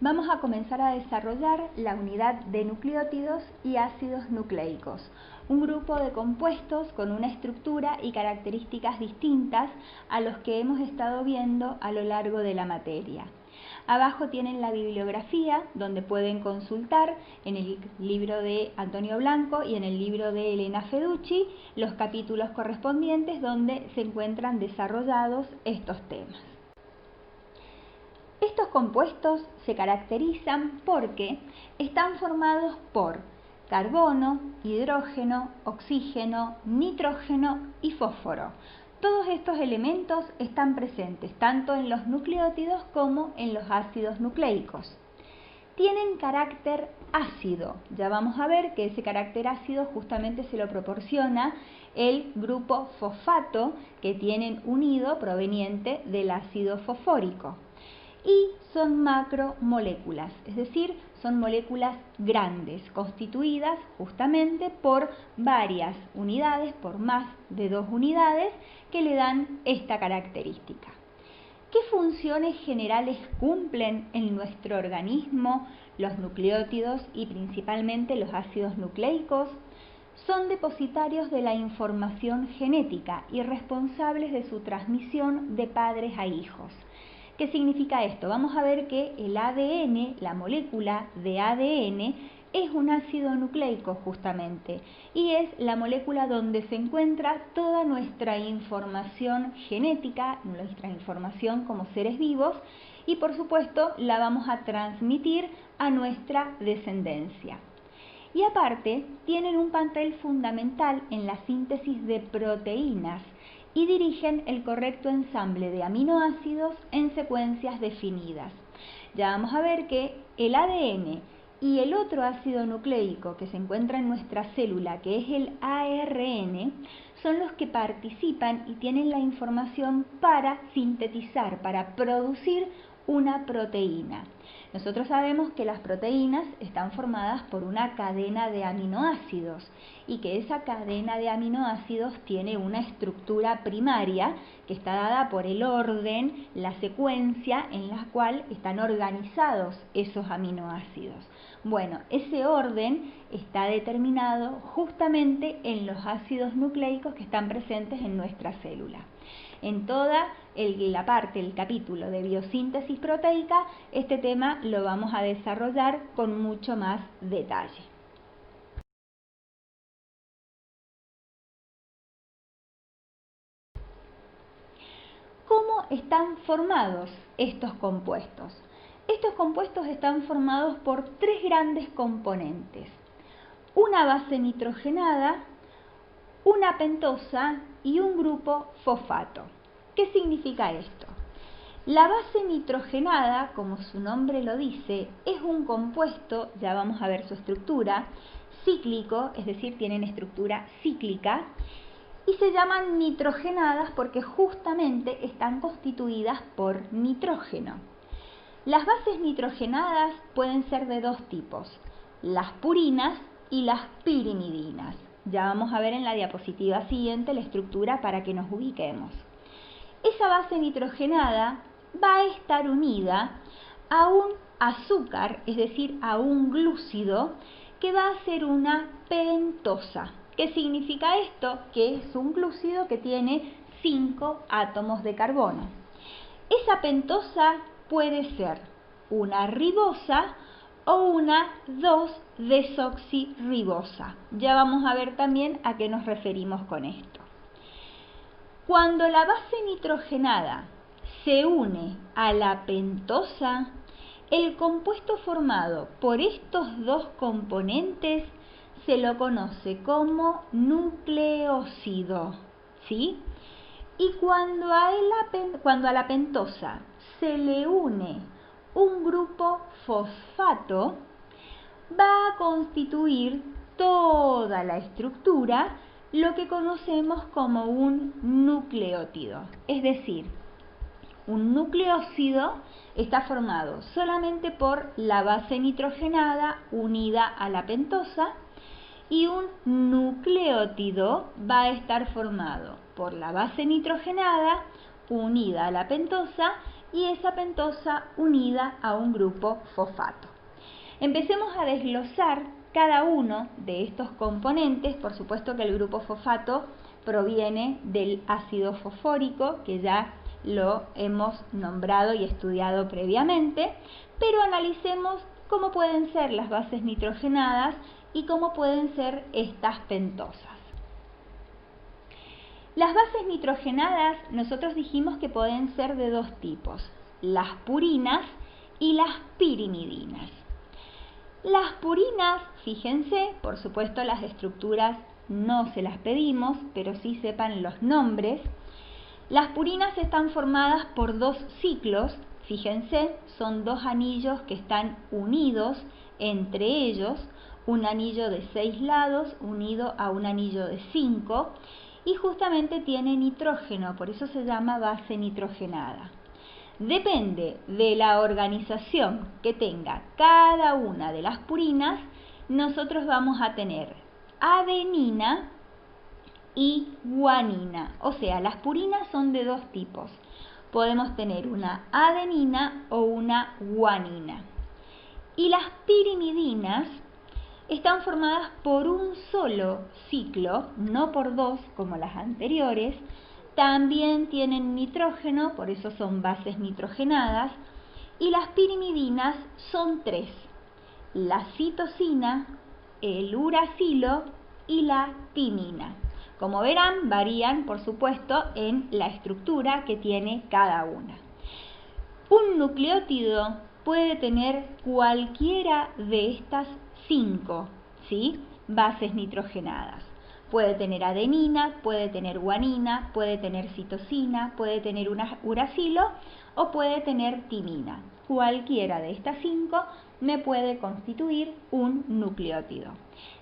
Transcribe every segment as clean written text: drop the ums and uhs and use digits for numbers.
vamos a comenzar a desarrollar la unidad de nucleótidos y ácidos nucleicos, un grupo de compuestos con una estructura y características distintas a los que hemos estado viendo a lo largo de la materia. Abajo tienen la bibliografía donde pueden consultar en el libro de Antonio Blanco y en el libro de Elena Feducci los capítulos correspondientes donde se encuentran desarrollados estos temas. Estos compuestos se caracterizan porque están formados por carbono, hidrógeno, oxígeno, nitrógeno y fósforo. Todos estos elementos están presentes tanto en los nucleótidos como en los ácidos nucleicos. Tienen carácter ácido. Ya vamos a ver que ese carácter ácido justamente se lo proporciona el grupo fosfato que tienen unido proveniente del ácido fosfórico. Y son macromoléculas, es decir, son moléculas grandes, constituidas justamente por varias unidades, por más de 2 unidades, que le dan esta característica. ¿Qué funciones generales cumplen en nuestro organismo los nucleótidos y principalmente los ácidos nucleicos? Son depositarios de la información genética y responsables de su transmisión de padres a hijos. ¿Qué significa esto? Vamos a ver que el ADN, la molécula de ADN, es un ácido nucleico justamente y es la molécula donde se encuentra toda nuestra información genética, nuestra información como seres vivos y por supuesto la vamos a transmitir a nuestra descendencia. Y aparte tienen un papel fundamental en la síntesis de proteínas y dirigen el correcto ensamble de aminoácidos en secuencias definidas. Ya vamos a ver que el ADN y el otro ácido nucleico que se encuentra en nuestra célula, que es el ARN, son los que participan y tienen la información para sintetizar, para producir una proteína. Nosotros sabemos que las proteínas están formadas por una cadena de aminoácidos y que esa cadena de aminoácidos tiene una estructura primaria que está dada por el orden, la secuencia en la cual están organizados esos aminoácidos. Bueno, ese orden está determinado justamente en los ácidos nucleicos que están presentes en nuestra célula. En toda la parte, el capítulo de biosíntesis proteica, este tema lo vamos a desarrollar con mucho más detalle. ¿Cómo están formados estos compuestos? Estos compuestos están formados por 3 grandes componentes: una base nitrogenada, una pentosa y un grupo fosfato. ¿Qué significa esto? La base nitrogenada, como su nombre lo dice, es un compuesto, ya vamos a ver su estructura, cíclico, es decir, tienen estructura cíclica, y se llaman nitrogenadas porque justamente están constituidas por nitrógeno. Las bases nitrogenadas pueden ser de 2 tipos, las purinas y las pirimidinas. Ya vamos a ver en la diapositiva siguiente la estructura para que nos ubiquemos. Esa base nitrogenada va a estar unida a un azúcar, es decir, a un glúcido, que va a ser una pentosa. ¿Qué significa esto? Que es un glúcido que tiene 5 átomos de carbono. Esa pentosa puede ser una ribosa o una 2-desoxirribosa. Ya vamos a ver también a qué nos referimos con esto. Cuando la base nitrogenada se une a la pentosa, el compuesto formado por estos 2 componentes se lo conoce como nucleósido, ¿sí? Y cuando a la pentosa se le une un grupo fosfato, va a constituir toda la estructura lo que conocemos como un nucleótido. Es decir, un nucleósido está formado solamente por la base nitrogenada unida a la pentosa y un nucleótido va a estar formado por la base nitrogenada unida a la pentosa y esa pentosa unida a un grupo fosfato. Empecemos a desglosar cada uno de estos componentes. Por supuesto que el grupo fosfato proviene del ácido fosfórico, que ya lo hemos nombrado y estudiado previamente, pero analicemos cómo pueden ser las bases nitrogenadas y cómo pueden ser estas pentosas. Las bases nitrogenadas nosotros dijimos que pueden ser de dos tipos, las purinas y las pirimidinas. Las purinas, fíjense, por supuesto las estructuras no se las pedimos, pero sí sepan los nombres. Las purinas están formadas por dos ciclos, fíjense, son dos anillos que están unidos entre ellos, un anillo de 6 lados unido a un anillo de 5, y justamente tiene nitrógeno, por eso se llama base nitrogenada. Depende de la organización que tenga cada una de las purinas, nosotros vamos a tener adenina y guanina. O sea, las purinas son de dos tipos. Podemos tener una adenina o una guanina. Y las pirimidinas están formadas por un solo ciclo, no por dos como las anteriores. También tienen nitrógeno, por eso son bases nitrogenadas. Y las pirimidinas son tres: la citosina, el uracilo y la timina. Como verán, varían, por supuesto, en la estructura que tiene cada una. Un nucleótido puede tener cualquiera de estas 5, ¿sí?, bases nitrogenadas. Puede tener adenina, puede tener guanina, puede tener citosina, puede tener uracilo o puede tener timina. Cualquiera de estas 5 me puede constituir un nucleótido.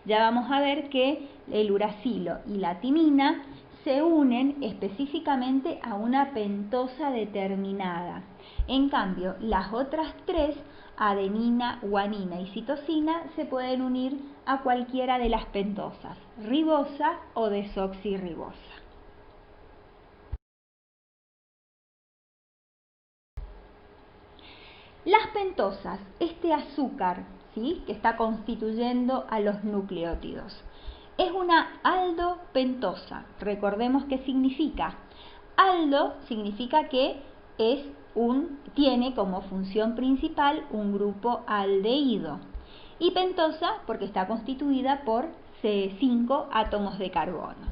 Ya vamos a ver que el uracilo y la timina se unen específicamente a una pentosa determinada. En cambio, las otras 3, adenina, guanina y citosina, se pueden unir a cualquiera de las pentosas, ribosa o desoxirribosa. Las pentosas, este azúcar, ¿sí?, que está constituyendo a los nucleótidos, es una aldopentosa. Recordemos qué significa. Aldo significa que tiene como función principal un grupo aldehído. Y pentosa porque está constituida por 5 átomos de carbono.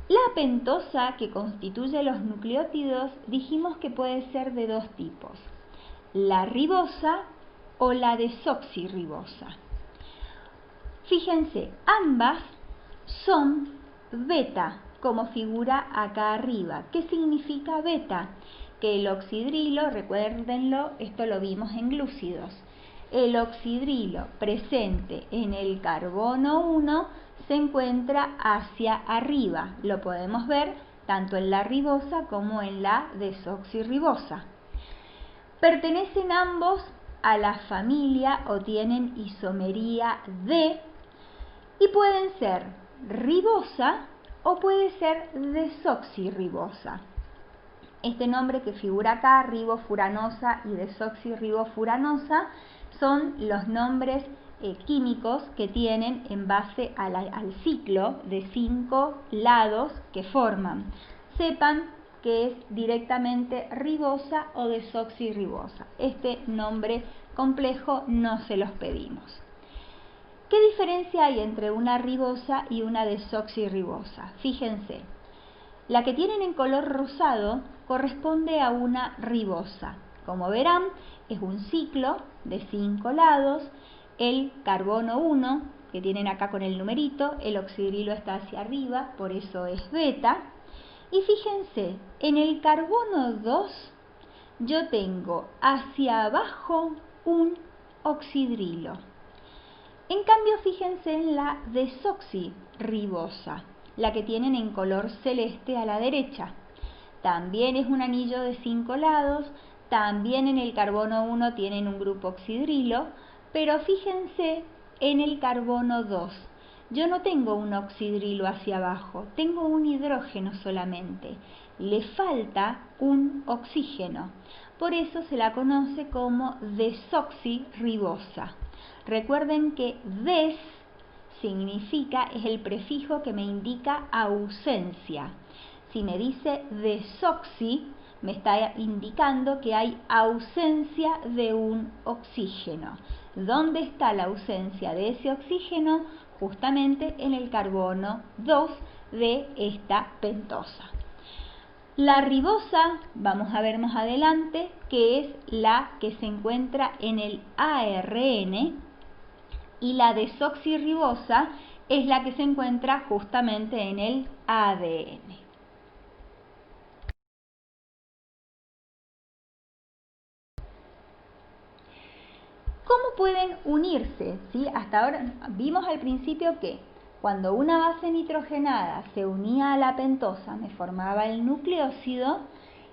La pentosa que constituye los nucleótidos dijimos que puede ser de dos tipos: la ribosa o la desoxirribosa. Fíjense, ambas son beta, como figura acá arriba. ¿Qué significa beta? Que el oxidrilo, recuérdenlo, esto lo vimos en glúcidos, el oxidrilo presente en el carbono 1 se encuentra hacia arriba. Lo podemos ver tanto en la ribosa como en la desoxirribosa. Pertenecen ambos a la familia o tienen isomería D y pueden ser ribosa o puede ser desoxirribosa. Este nombre que figura acá, ribofuranosa y desoxirribofuranosa, son los nombres químicos que tienen en base al ciclo de 5 lados que forman. Sepan que es directamente ribosa o desoxirribosa. Este nombre complejo no se los pedimos. ¿Qué diferencia hay entre una ribosa y una desoxirribosa? Fíjense, la que tienen en color rosado corresponde a una ribosa. Como verán, es un ciclo de 5 lados. El carbono 1, que tienen acá con el numerito, el oxidrilo está hacia arriba, por eso es beta. Y fíjense, en el carbono 2 yo tengo hacia abajo un oxidrilo. En cambio, fíjense en la desoxirribosa, la que tienen en color celeste a la derecha. También es un anillo de 5 lados, también en el carbono 1 tienen un grupo oxidrilo, pero fíjense en el carbono 2. yo no tengo un oxidrilo hacia abajo, tengo un hidrógeno solamente. Le falta un oxígeno. Por eso se la conoce como desoxirribosa. Recuerden que des significa, es el prefijo que me indica ausencia. Si me dice desoxi, me está indicando que hay ausencia de un oxígeno. ¿Dónde está la ausencia de ese oxígeno? Justamente en el carbono 2 de esta pentosa. La ribosa, vamos a ver más adelante, que es la que se encuentra en el ARN, y la desoxirribosa es la que se encuentra justamente en el ADN. ¿Cómo pueden unirse? ¿Sí? Hasta ahora vimos al principio que cuando una base nitrogenada se unía a la pentosa me formaba el nucleósido,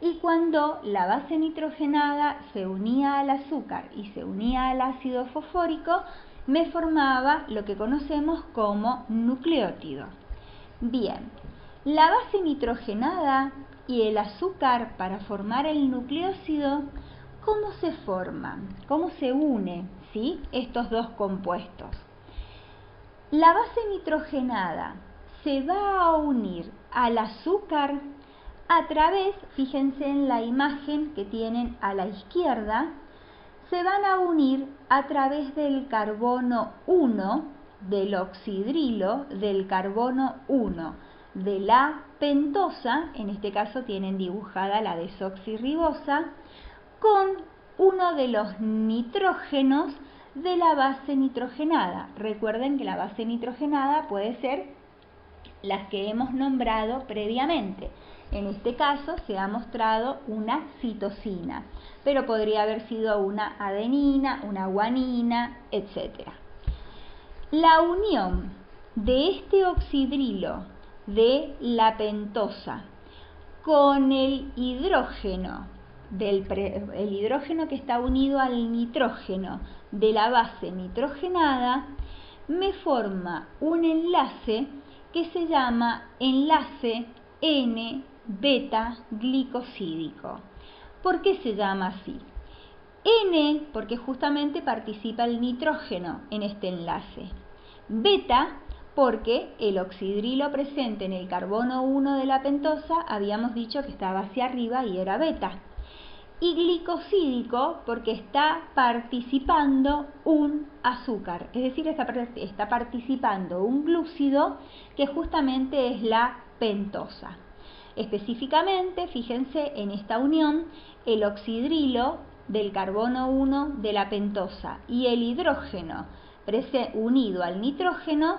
y cuando la base nitrogenada se unía al azúcar y se unía al ácido fosfórico me formaba lo que conocemos como nucleótido. Bien, la base nitrogenada y el azúcar para formar el nucleósido, ¿cómo se forman? ¿Cómo se unen, ¿sí?, estos dos compuestos? La base nitrogenada se va a unir al azúcar a través, fíjense en la imagen que tienen a la izquierda, se van a unir a través del carbono 1, del oxidrilo, del carbono 1 de la pentosa, en este caso tienen dibujada la desoxirribosa, con uno de los nitrógenos de la base nitrogenada. Recuerden que la base nitrogenada puede ser las que hemos nombrado previamente. En este caso se ha mostrado una citosina, pero podría haber sido una adenina, una guanina, etc. La unión de este oxidrilo de la pentosa con el hidrógeno, el hidrógeno que está unido al nitrógeno de la base nitrogenada, me forma un enlace que se llama enlace N-beta-glicosídico. ¿Por qué se llama así? N porque justamente participa el nitrógeno en este enlace. Beta porque el oxidrilo presente en el carbono 1 de la pentosa habíamos dicho que estaba hacia arriba y era beta. Y glicosídico porque está participando un azúcar, es decir, está participando un glúcido que justamente es la pentosa. Específicamente, fíjense en esta unión, el oxidrilo del carbono 1 de la pentosa y el hidrógeno unido al nitrógeno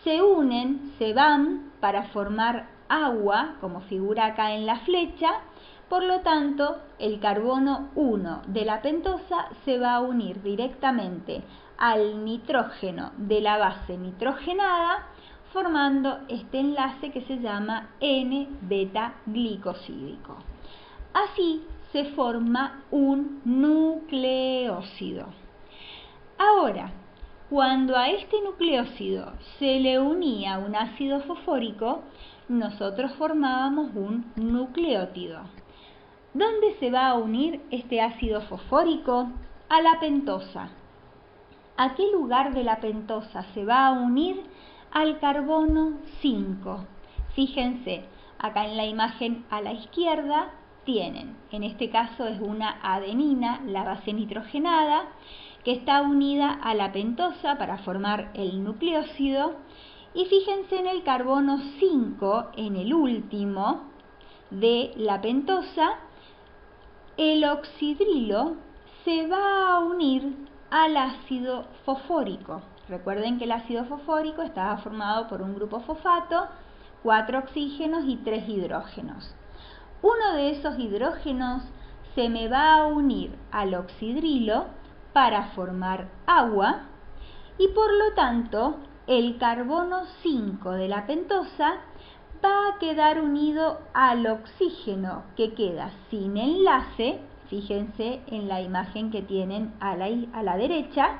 se unen, se van para formar agua, como figura acá en la flecha. Por lo tanto, el carbono 1 de la pentosa se va a unir directamente al nitrógeno de la base nitrogenada, formando este enlace que se llama N-beta-glicosídico. Así se forma un nucleósido. Ahora, cuando a este nucleósido se le unía un ácido fosfórico, nosotros formábamos un nucleótido. ¿Dónde se va a unir este ácido fosfórico? A la pentosa. ¿A qué lugar de la pentosa se va a unir? Al carbono 5. Fíjense, acá en la imagen a la izquierda tienen, en este caso es una adenina, la base nitrogenada, que está unida a la pentosa para formar el nucleósido. Y fíjense en el carbono 5, en el último de la pentosa, el oxidrilo se va a unir al ácido fosfórico. Recuerden que el ácido fosfórico estaba formado por un grupo fosfato, 4 oxígenos y 3 hidrógenos. Uno de esos hidrógenos se me va a unir al oxidrilo para formar agua y por lo tanto el carbono 5 de la pentosa va a quedar unido al oxígeno que queda sin enlace, fíjense en la imagen que tienen a la derecha,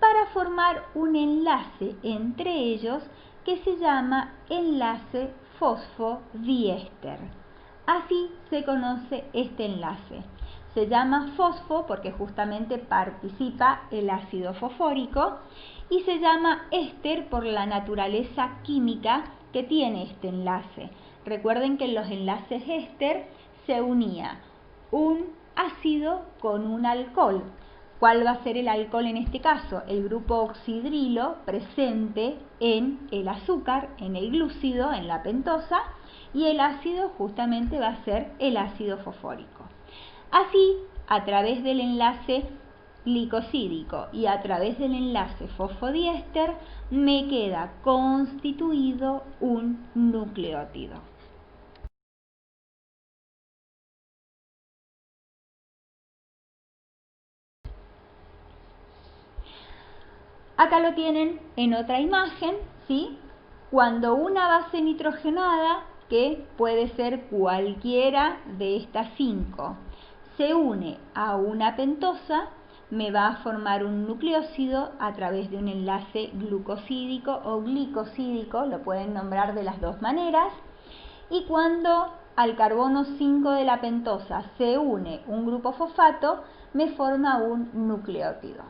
para formar un enlace entre ellos que se llama enlace fosfodiéster. Así se conoce este enlace. Se llama fosfo porque justamente participa el ácido fosfórico y se llama éster por la naturaleza química que tiene este enlace. Recuerden que en los enlaces éster se unía un ácido con un alcohol. ¿Cuál va a ser el alcohol en este caso? El grupo oxidrilo presente en el azúcar, en el glúcido, en la pentosa, y el ácido justamente va a ser el ácido fosfórico. Así, a través del enlace glicosídico y a través del enlace fosfodiéster me queda constituido un nucleótido. Acá lo tienen en otra imagen, ¿sí? Cuando una base nitrogenada, que puede ser cualquiera de estas 5, se une a una pentosa, me va a formar un nucleósido a través de un enlace glucosídico o glicosídico, lo pueden nombrar de las dos maneras, y cuando al carbono 5 de la pentosa se une un grupo fosfato, me forma un nucleótido.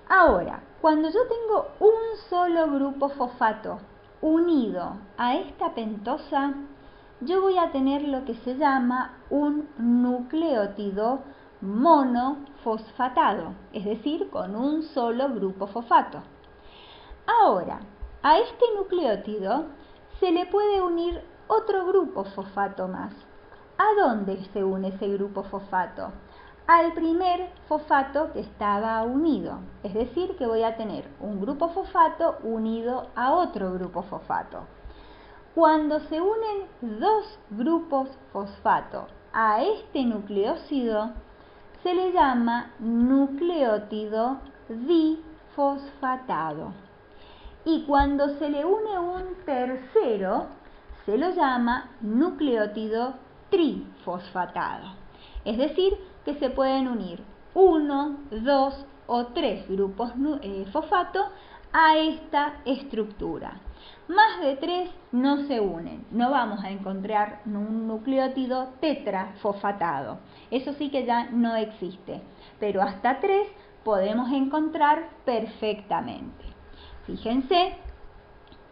Ahora, cuando yo tengo un solo grupo fosfato unido a esta pentosa, yo voy a tener lo que se llama un nucleótido monofosfatado, es decir, con un solo grupo fosfato. Ahora, a este nucleótido se le puede unir otro grupo fosfato más. ¿A dónde se une ese grupo fosfato? Al primer fosfato que estaba unido, es decir, que voy a tener un grupo fosfato unido a otro grupo fosfato. Cuando se unen dos grupos fosfato a este nucleósido, se le llama nucleótido difosfatado. Y cuando se le une un tercero, se lo llama nucleótido trifosfatado. Es decir, que se pueden unir 1, 2 o 3 grupos fosfato a esta estructura. Más de 3 no se unen, no vamos a encontrar un nucleótido tetrafosfatado. Eso sí que ya no existe, pero hasta 3 podemos encontrar perfectamente. Fíjense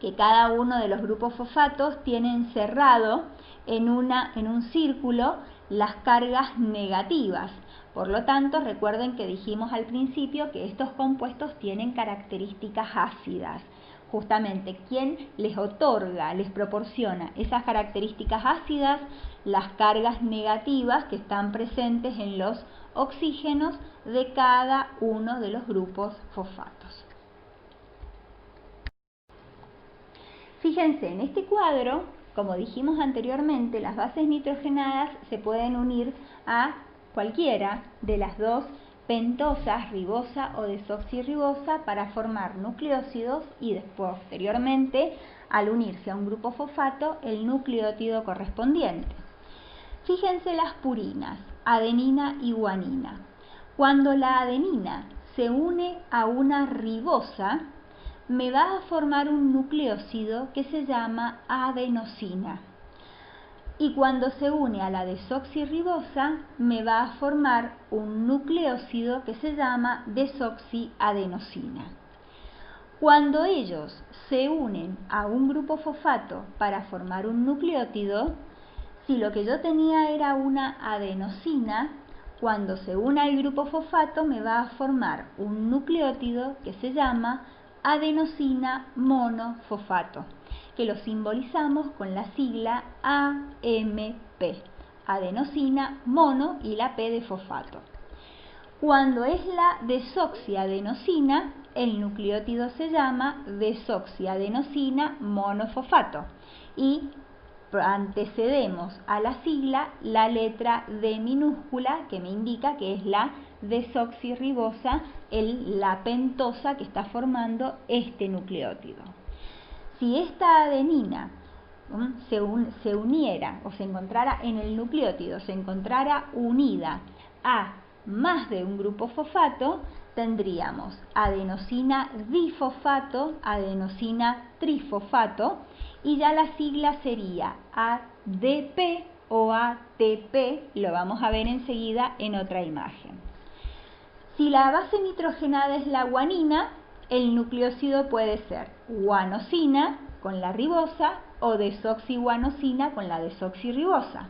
que cada uno de los grupos fosfatos tiene encerrado en un círculo las cargas negativas. Por lo tanto, recuerden que dijimos al principio que estos compuestos tienen características ácidas. Justamente, ¿quién les otorga, les proporciona esas características ácidas? Las cargas negativas que están presentes en los oxígenos de cada uno de los grupos fosfatos. Fíjense, en este cuadro, como dijimos anteriormente, las bases nitrogenadas se pueden unir a cualquiera de las dos pentosas, ribosa o desoxirribosa, para formar nucleósidos y después, posteriormente, al unirse a un grupo fosfato, el nucleótido correspondiente. Fíjense las purinas, adenina y guanina. Cuando la adenina se une a una ribosa, me va a formar un nucleósido que se llama adenosina. Y cuando se une a la desoxirribosa, me va a formar un nucleósido que se llama desoxiadenosina. Cuando ellos se unen a un grupo fosfato para formar un nucleótido, si lo que yo tenía era una adenosina, cuando se une al grupo fosfato me va a formar un nucleótido que se llama adenosina monofosfato, que lo simbolizamos con la sigla AMP, adenosina mono y la P de fosfato. Cuando es la desoxiadenosina, el nucleótido se llama desoxiadenosina monofosfato y antecedemos a la sigla la letra D minúscula, que me indica que es la desoxirribosa, la pentosa que está formando este nucleótido. Si esta adenina se uniera o se encontrara en el nucleótido, se encontrara unida a más de un grupo fosfato, tendríamos adenosina difosfato, adenosina trifosfato, y ya la sigla sería ADP o ATP, lo vamos a ver enseguida en otra imagen. Si la base nitrogenada es la guanina, el nucleósido puede ser guanosina con la ribosa o desoxiguanosina con la desoxirribosa.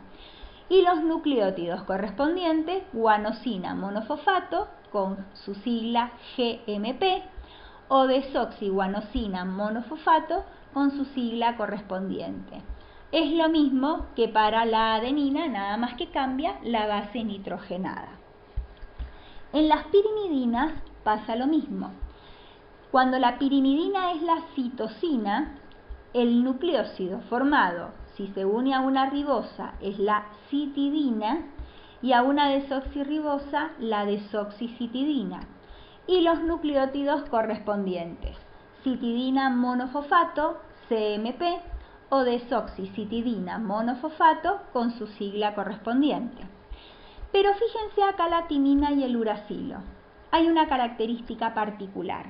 Y los nucleótidos correspondientes, guanosina monofosfato con su sigla GMP o desoxiguanosina monofosfato con su sigla correspondiente. Es lo mismo que para la adenina, nada más que cambia la base nitrogenada. En las pirimidinas pasa lo mismo. Cuando la pirimidina es la citosina, el nucleósido formado, si se une a una ribosa, es la citidina y a una desoxirribosa, la desoxicitidina. Y los nucleótidos correspondientes, citidina monofosfato, CMP, o desoxicitidina monofosfato con su sigla correspondiente. Pero fíjense acá la timina y el uracilo. Hay una característica particular.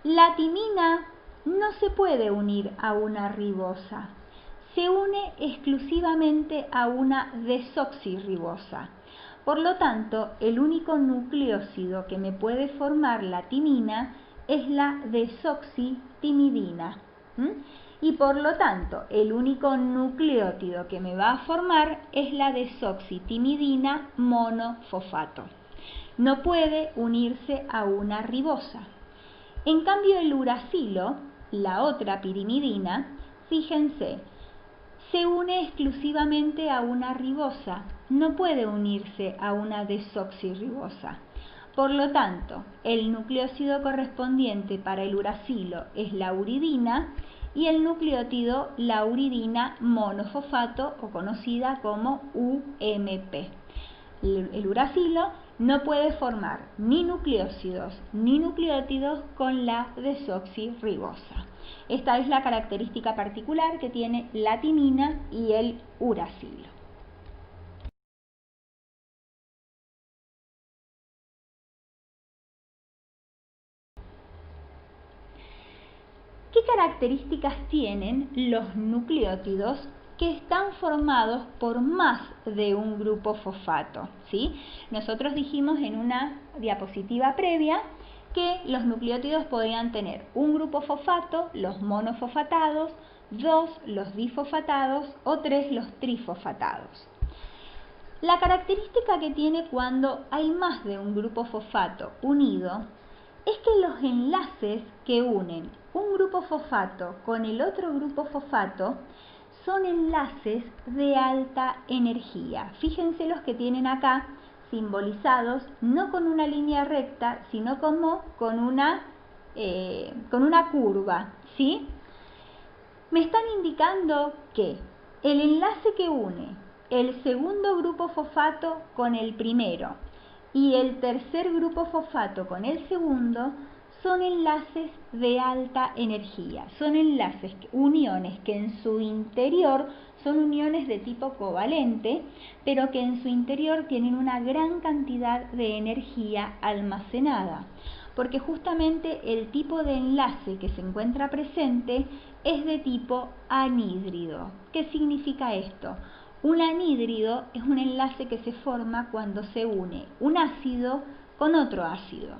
La timina no se puede unir a una ribosa, se une exclusivamente a una desoxirribosa. Por lo tanto, el único nucleósido que me puede formar la timina es la desoxitimidina. Y por lo tanto, el único nucleótido que me va a formar es la desoxitimidina monofosfato. No puede unirse a una ribosa. En cambio, el uracilo, la otra pirimidina, fíjense, se une exclusivamente a una ribosa, no puede unirse a una desoxirribosa. Por lo tanto, el nucleósido correspondiente para el uracilo es la uridina y el nucleótido la uridina monofosfato o conocida como UMP. El uracilo no puede formar ni nucleósidos ni nucleótidos con la desoxirribosa. Esta es la característica particular que tiene la timina y el uracilo. ¿Qué características tienen los nucleótidos que están formados por más de un grupo fosfato? ¿Sí? Nosotros dijimos en una diapositiva previa que los nucleótidos podían tener un grupo fosfato, los monofosfatados, 2 los difosfatados o 3 los trifosfatados. La característica que tiene cuando hay más de un grupo fosfato unido es que los enlaces que unen un grupo fosfato con el otro grupo fosfato son enlaces de alta energía. Fíjense los que tienen acá simbolizados no con una línea recta, sino como con una curva, ¿sí? Me están indicando que el enlace que une el segundo grupo fosfato con el primero y el tercer grupo fosfato con el segundo son enlaces de alta energía, son enlaces, uniones que en su interior son uniones de tipo covalente, pero que en su interior tienen una gran cantidad de energía almacenada, porque justamente el tipo de enlace que se encuentra presente es de tipo anhídrido. ¿Qué significa esto? Un anhídrido es un enlace que se forma cuando se une un ácido con otro ácido.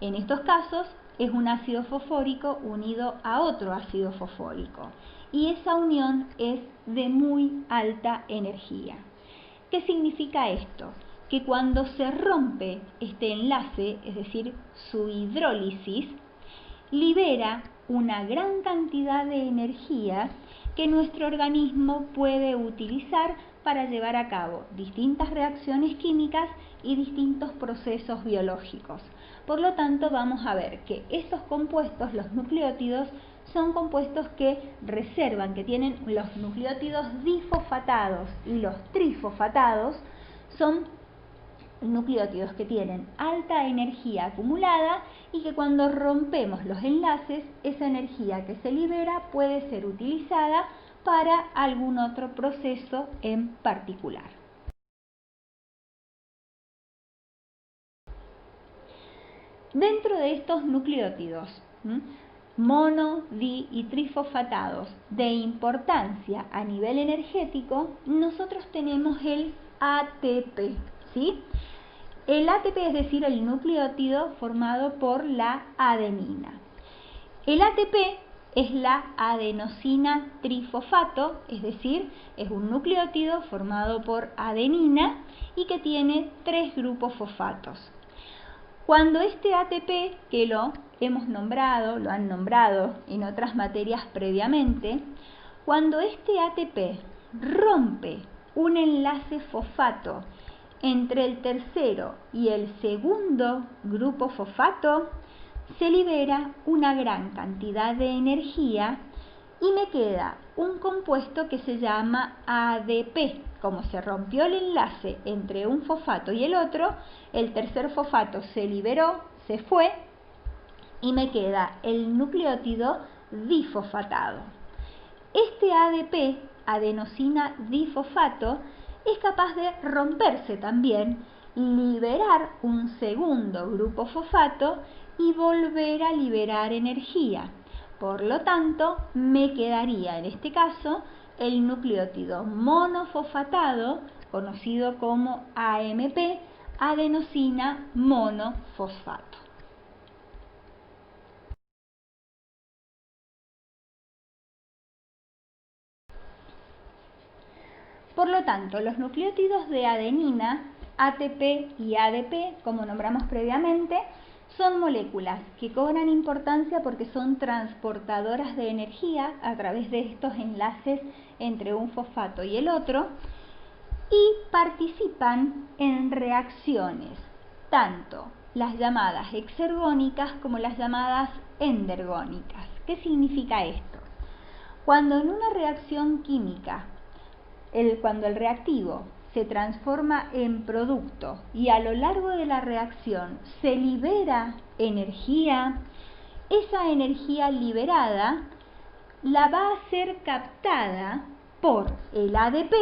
En estos casos es un ácido fosfórico unido a otro ácido fosfórico y esa unión es de muy alta energía. ¿Qué significa esto? Que cuando se rompe este enlace, es decir, su hidrólisis, libera una gran cantidad de energía que nuestro organismo puede utilizar para llevar a cabo distintas reacciones químicas y distintos procesos biológicos. Por lo tanto, vamos a ver que estos compuestos, los nucleótidos, son compuestos que reservan, que tienen los nucleótidos difosfatados y los trifosfatados, son nucleótidos que tienen alta energía acumulada y que cuando rompemos los enlaces, esa energía que se libera puede ser utilizada para algún otro proceso en particular. Dentro de estos nucleótidos, mono, di y trifosfatados de importancia a nivel energético, nosotros tenemos el ATP, ¿sí? El ATP, es decir, el nucleótido formado por la adenina. El ATP es la adenosina trifosfato, es decir, es un nucleótido formado por adenina y que tiene 3 grupos fosfatos. Cuando este ATP, que lo han nombrado en otras materias previamente, cuando este ATP rompe un enlace fosfato entre el tercero y el segundo grupo fosfato, se libera una gran cantidad de energía y me queda un compuesto que se llama ADP. Como se rompió el enlace entre un fosfato y el otro, el tercer fosfato se liberó, se fue y me queda el nucleótido difosfatado. Este ADP, adenosina difosfato, es capaz de romperse también, liberar un segundo grupo fosfato y volver a liberar energía. Por lo tanto, me quedaría en este caso el nucleótido monofosfatado, conocido como AMP, adenosina monofosfato. Por lo tanto, los nucleótidos de adenina, ATP y ADP, como nombramos previamente, son moléculas que cobran importancia porque son transportadoras de energía a través de estos enlaces entre un fosfato y el otro y participan en reacciones, tanto las llamadas exergónicas como las llamadas endergónicas. ¿Qué significa esto? Cuando en una reacción química, cuando el reactivo se transforma en producto y a lo largo de la reacción se libera energía, esa energía liberada la va a ser captada por el ADP.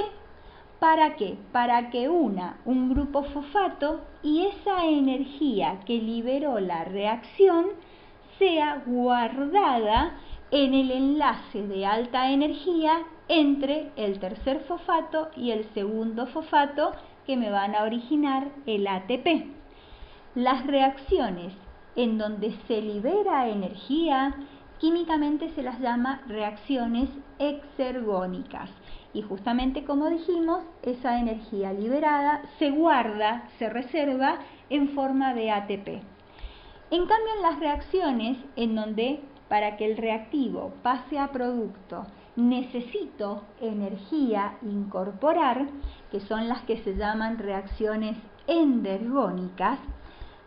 ¿Para qué? Para que una un grupo fosfato y esa energía que liberó la reacción sea guardada en el enlace de alta energía entre el tercer fosfato y el segundo fosfato que me van a originar el ATP. Las reacciones en donde se libera energía, químicamente se las llama reacciones exergónicas. Y justamente como dijimos, esa energía liberada se guarda, se reserva en forma de ATP. En cambio, en las reacciones en donde para que el reactivo pase a producto necesito energía incorporar, que son las que se llaman reacciones endergónicas,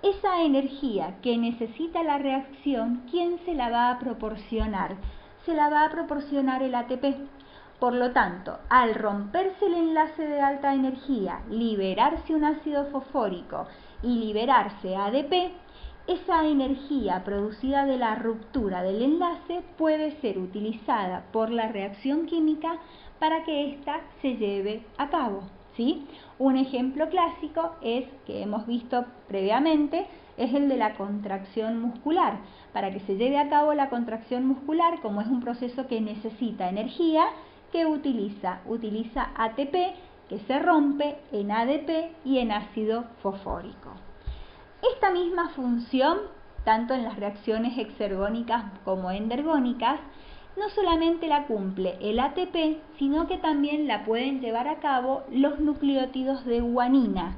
esa energía que necesita la reacción, ¿quién se la va a proporcionar? Se la va a proporcionar el ATP. Por lo tanto, al romperse el enlace de alta energía, liberarse un ácido fosfórico y liberarse ADP, esa energía producida de la ruptura del enlace puede ser utilizada por la reacción química para que ésta se lleve a cabo, ¿sí? Un ejemplo clásico es, que hemos visto previamente, es el de la contracción muscular. Para que se lleve a cabo la contracción muscular, como es un proceso que necesita energía, ¿qué utiliza? Utiliza ATP, que se rompe en ADP y en ácido fosfórico. Esta misma función, tanto en las reacciones exergónicas como endergónicas, no solamente la cumple el ATP, sino que también la pueden llevar a cabo los nucleótidos de guanina,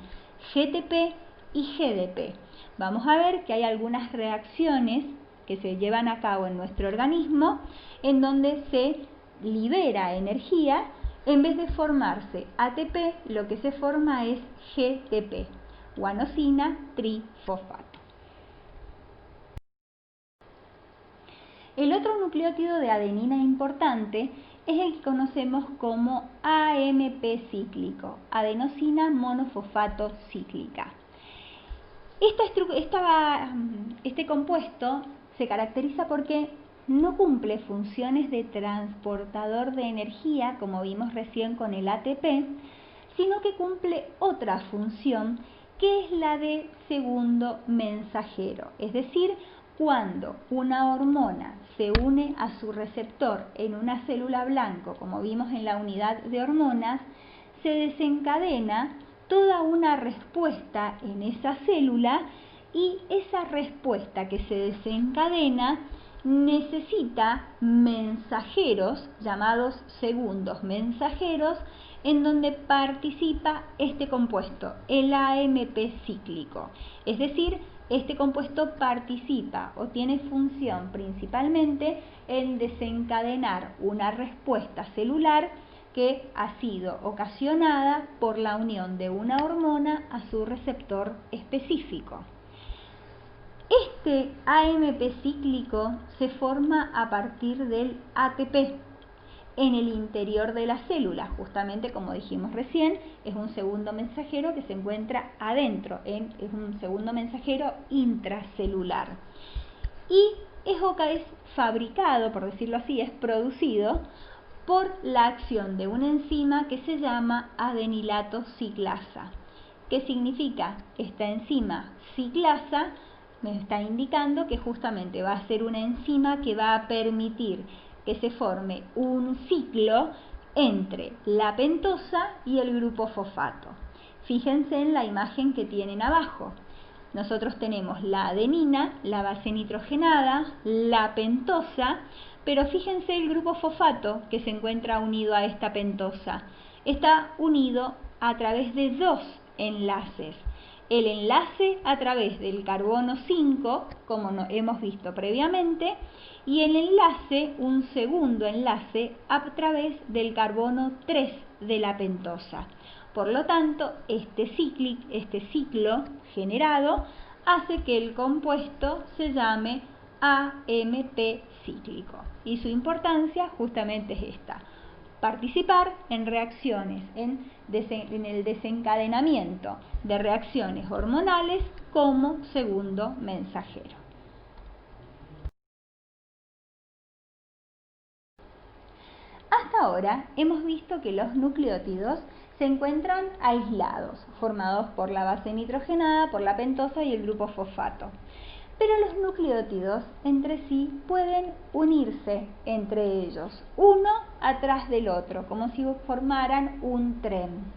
GTP y GDP. Vamos a ver que hay algunas reacciones que se llevan a cabo en nuestro organismo en donde se libera energía. En vez de formarse ATP, lo que se forma es GTP, guanosina trifosfato. El otro nucleótido de adenina importante es el que conocemos como AMP cíclico, adenosina monofosfato cíclica. Este compuesto se caracteriza porque no cumple funciones de transportador de energía, como vimos recién con el ATP, sino que cumple otra función que es la de segundo mensajero, es decir, cuando una hormona se une a su receptor en una célula blanco, como vimos en la unidad de hormonas, se desencadena toda una respuesta en esa célula y esa respuesta que se desencadena necesita mensajeros, llamados segundos mensajeros, en donde participa este compuesto, el AMP cíclico. Es decir, este compuesto participa o tiene función principalmente en desencadenar una respuesta celular que ha sido ocasionada por la unión de una hormona a su receptor específico. Este AMP cíclico se forma a partir del ATP en el interior de la célula, justamente como dijimos recién, es un segundo mensajero que se encuentra adentro, es un segundo mensajero intracelular. Y eso que es fabricado, por decirlo así, es producido por la acción de una enzima que se llama adenilato ciclasa. ¿Qué significa? Esta enzima ciclasa me está indicando que justamente va a ser una enzima que va a permitir que se forme un ciclo entre la pentosa y el grupo fosfato. Fíjense en la imagen que tienen abajo. Nosotros tenemos la adenina, la base nitrogenada, la pentosa, pero fíjense el grupo fosfato que se encuentra unido a esta pentosa. Está unido a través de dos enlaces. El enlace a través del carbono 5, como hemos visto previamente, y el enlace, un segundo enlace, a través del carbono 3 de la pentosa. Por lo tanto, este ciclo generado hace que el compuesto se llame AMP cíclico. Y su importancia justamente es esta: participar en reacciones, en el desencadenamiento de reacciones hormonales como segundo mensajero. Hasta ahora hemos visto que los nucleótidos se encuentran aislados, formados por la base nitrogenada, por la pentosa y el grupo fosfato. Pero los nucleótidos entre sí pueden unirse entre ellos, uno atrás del otro, como si formaran un tren.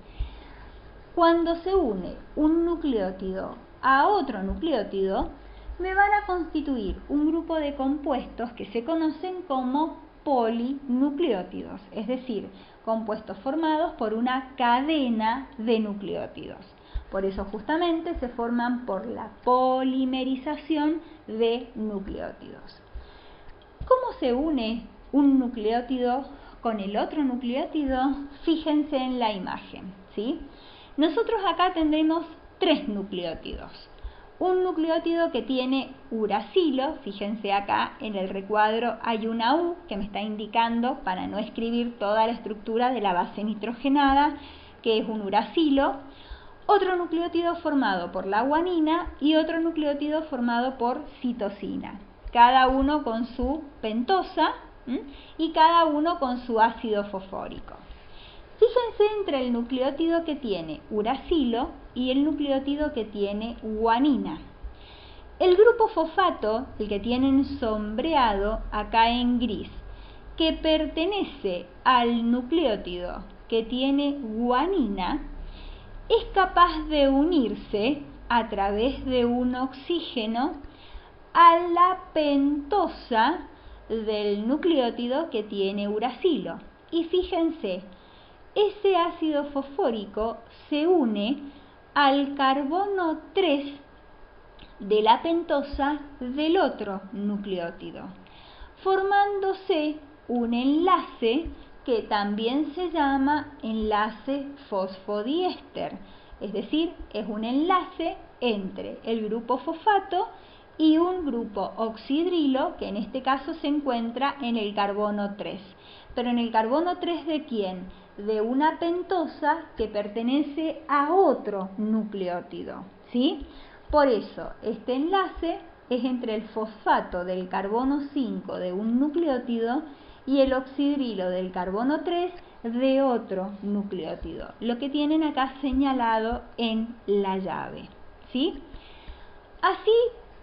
Cuando se une un nucleótido a otro nucleótido, me van a constituir un grupo de compuestos que se conocen como polinucleótidos, es decir, compuestos formados por una cadena de nucleótidos. Por eso justamente se forman por la polimerización de nucleótidos. ¿Cómo se une un nucleótido con el otro nucleótido? Fíjense en la imagen, ¿sí? Nosotros acá tendremos tres nucleótidos. Un nucleótido que tiene uracilo, fíjense acá en el recuadro hay una U que me está indicando, para no escribir toda la estructura de la base nitrogenada, que es un uracilo. Otro nucleótido formado por la guanina y otro nucleótido formado por citosina. Cada uno con su pentosa y cada uno con su ácido fosfórico. Fíjense entre el nucleótido que tiene uracilo y el nucleótido que tiene guanina. El grupo fosfato, el que tienen sombreado acá en gris, que pertenece al nucleótido que tiene guanina, es capaz de unirse a través de un oxígeno a la pentosa del nucleótido que tiene uracilo. Y fíjense, ese ácido fosfórico se une al carbono 3 de la pentosa del otro nucleótido, formándose un enlace que también se llama enlace fosfodiéster, es decir, es un enlace entre el grupo fosfato y un grupo oxidrilo, que en este caso se encuentra en el carbono 3. Pero en el carbono 3 ¿de quién? De una pentosa que pertenece a otro nucleótido, ¿sí? Por eso, este enlace es entre el fosfato del carbono 5 de un nucleótido y el oxidrilo del carbono 3 de otro nucleótido, lo que tienen acá señalado en la llave, ¿sí? Así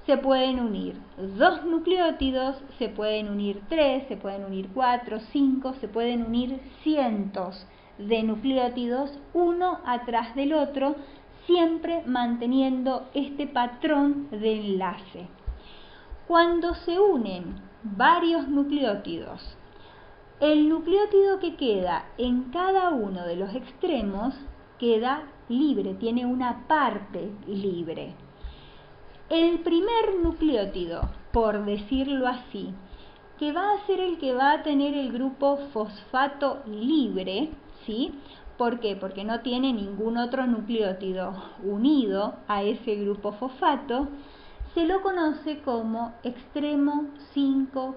se pueden unir 2 nucleótidos, se pueden unir 3, se pueden unir 4, 5, se pueden unir cientos de nucleótidos uno atrás del otro, siempre manteniendo este patrón de enlace. Cuando se unen varios nucleótidos, el nucleótido que queda en cada uno de los extremos queda libre, tiene una parte libre. El primer nucleótido, por decirlo así, que va a ser el que va a tener el grupo fosfato libre, ¿sí? ¿Por qué? Porque no tiene ningún otro nucleótido unido a ese grupo fosfato, se lo conoce como extremo 5'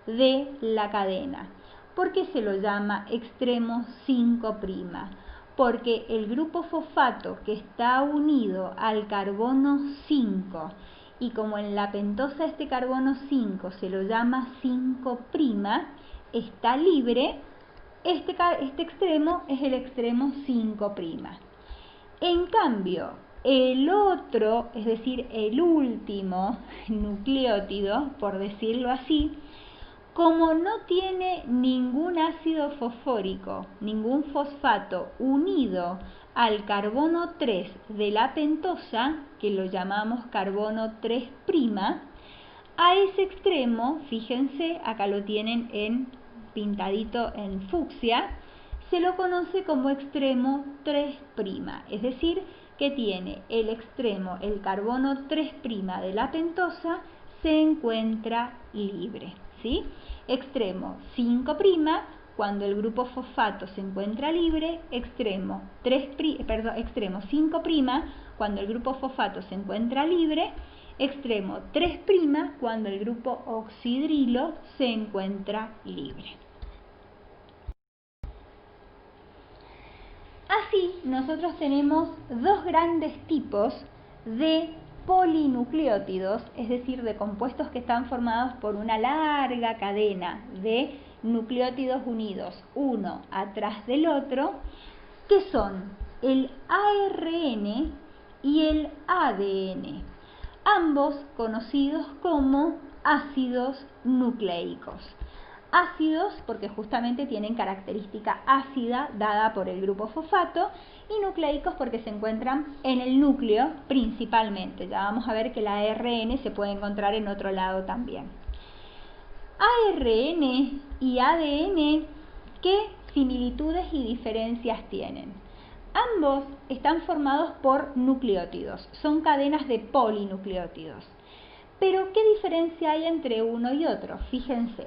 de la cadena. ¿Por qué se lo llama extremo 5'? Porque el grupo fosfato que está unido al carbono 5, y como en la pentosa este carbono 5 se lo llama 5', está libre, este extremo es el extremo 5'. En cambio, el otro, es decir, el último nucleótido, por decirlo así, como no tiene ningún ácido fosfórico, ningún fosfato unido al carbono 3 de la pentosa, que lo llamamos carbono 3', a ese extremo, fíjense, acá lo tienen pintadito en fucsia, se lo conoce como extremo 3', es decir, que tiene el extremo, el carbono 3' de la pentosa, se encuentra libre, ¿sí? Extremo 5', cuando el grupo fosfato se encuentra libre, extremo 5', cuando el grupo fosfato se encuentra libre, extremo 3', cuando el grupo oxidrilo se encuentra libre. Así, nosotros tenemos dos grandes tipos de polinucleótidos, es decir, de compuestos que están formados por una larga cadena de nucleótidos unidos, uno atrás del otro, que son el ARN y el ADN, ambos conocidos como ácidos nucleicos. Ácidos porque justamente tienen característica ácida dada por el grupo fosfato, y nucleicos porque se encuentran en el núcleo principalmente. Ya vamos a ver que la ARN se puede encontrar en otro lado también. ARN y ADN, ¿qué similitudes y diferencias tienen? Ambos están formados por nucleótidos, son cadenas de polinucleótidos. Pero ¿qué diferencia hay entre uno y otro? Fíjense.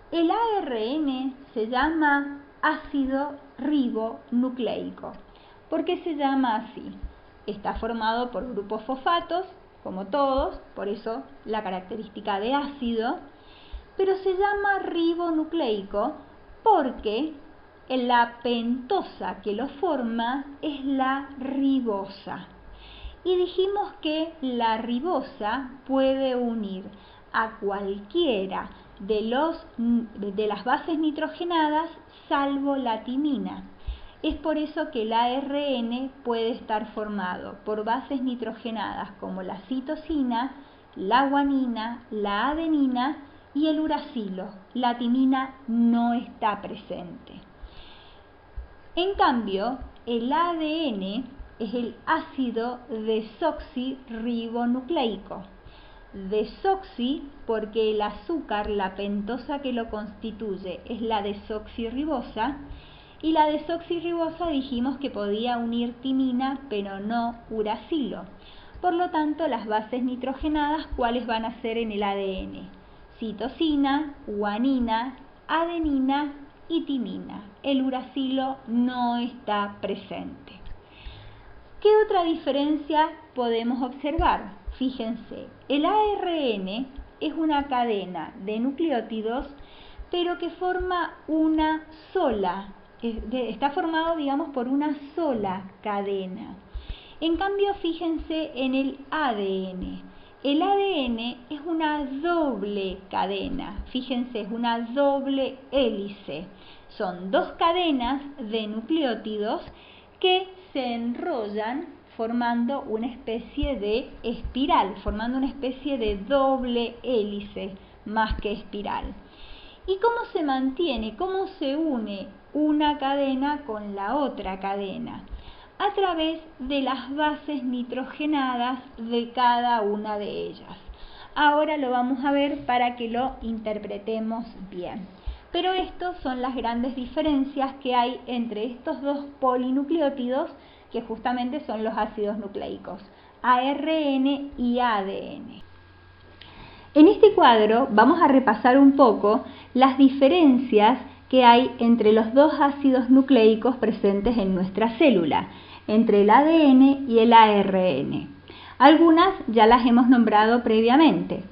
El ARN se llama ácido ribonucleico. ¿Por qué se llama así? Está formado por grupos fosfatos, como todos, por eso la característica de ácido, pero se llama ribonucleico porque la pentosa que lo forma es la ribosa. Y dijimos que la ribosa puede unir a cualquiera de las bases nitrogenadas salvo la timina. Es por eso que el ARN puede estar formado por bases nitrogenadas como la citosina, la guanina, la adenina y el uracilo. La timina no está presente. En cambio, el ADN es el ácido desoxirribonucleico. Desoxi porque el azúcar, la pentosa que lo constituye, es la desoxirribosa, y la desoxirribosa dijimos que podía unir timina pero no uracilo. Por lo tanto, las bases nitrogenadas, ¿cuáles van a ser en el ADN? Citosina, guanina, adenina y timina. El uracilo no está presente. ¿Qué otra diferencia podemos observar? Fíjense, el ARN es una cadena de nucleótidos, pero que forma una sola, está formado, digamos, por una sola cadena. En cambio, fíjense en el ADN. el ADN es una doble cadena. Fíjense, es una doble hélice. Son dos cadenas de nucleótidos que se enrollan formando una especie de espiral, formando una especie de doble hélice más que espiral. ¿Y cómo se mantiene, cómo se une una cadena con la otra cadena? A través de las bases nitrogenadas de cada una de ellas. Ahora lo vamos a ver para que lo interpretemos bien. Pero estas son las grandes diferencias que hay entre estos dos polinucleótidos, que justamente son los ácidos nucleicos, ARN y ADN. En este cuadro vamos a repasar un poco las diferencias que hay entre los dos ácidos nucleicos presentes en nuestra célula, entre el ADN y el ARN. Algunas ya las hemos nombrado previamente.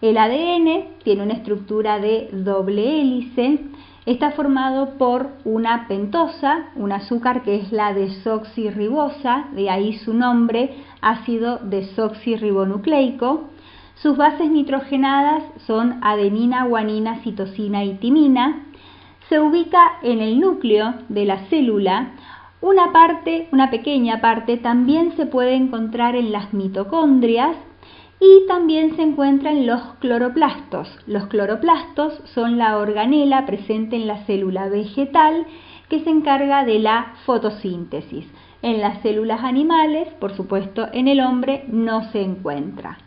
El ADN tiene una estructura de doble hélice, está formado por una pentosa, un azúcar que es la desoxirribosa, de ahí su nombre, ácido desoxirribonucleico. Sus bases nitrogenadas son adenina, guanina, citosina y timina. Se ubica en el núcleo de la célula. Una pequeña parte también se puede encontrar en las mitocondrias y también se encuentra en los cloroplastos. Los cloroplastos son la organela presente en la célula vegetal que se encarga de la fotosíntesis. En las células animales, por supuesto, en el hombre no se encuentra.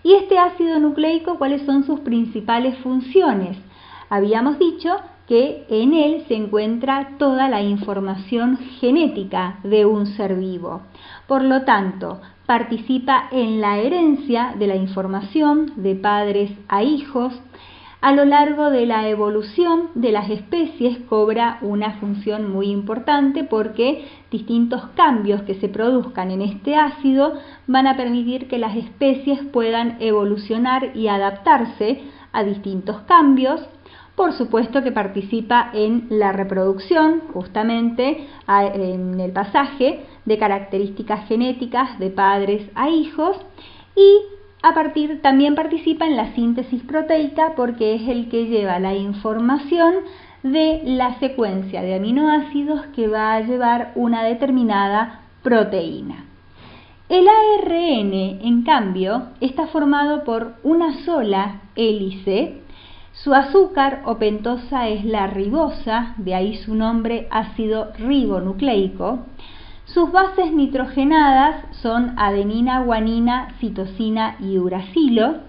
¿Y este ácido nucleico cuáles son sus principales funciones? Habíamos dicho que en él se encuentra toda la información genética de un ser vivo. Por lo tanto, participa en la herencia de la información de padres a hijos. A lo largo de la evolución de las especies cobra una función muy importante porque distintos cambios que se produzcan en este ácido van a permitir que las especies puedan evolucionar y adaptarse a distintos cambios. Por supuesto que participa en la reproducción, justamente en el pasaje de características genéticas de padres a hijos, y también participa en la síntesis proteica porque es el que lleva la información de la secuencia de aminoácidos que va a llevar una determinada proteína. El ARN, en cambio, está formado por una sola hélice. Su azúcar o pentosa es la ribosa, de ahí su nombre ácido ribonucleico. Sus bases nitrogenadas son adenina, guanina, citosina y uracilo.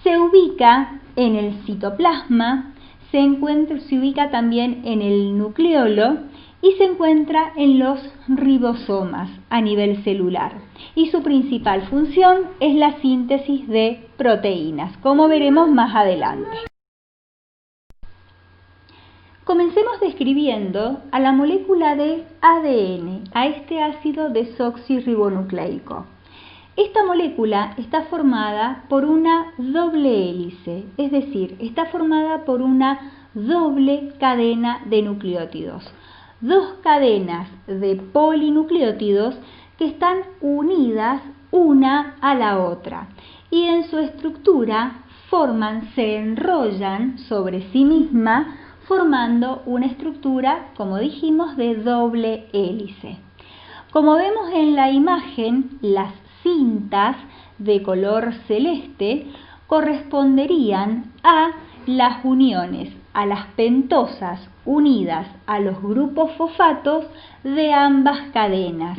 Se ubica en el citoplasma, se ubica también en el nucleolo y se encuentra en los ribosomas a nivel celular. Y su principal función es la síntesis de proteínas, como veremos más adelante. Comencemos describiendo a la molécula de ADN, a este ácido desoxirribonucleico. Esta molécula está formada por una doble hélice, es decir, está formada por una doble cadena de nucleótidos. Dos cadenas de polinucleótidos que están unidas una a la otra y en su estructura se enrollan sobre sí misma, formando una estructura, como dijimos, de doble hélice. Como vemos en la imagen, las cintas de color celeste corresponderían a las uniones, a las pentosas unidas a los grupos fosfatos de ambas cadenas.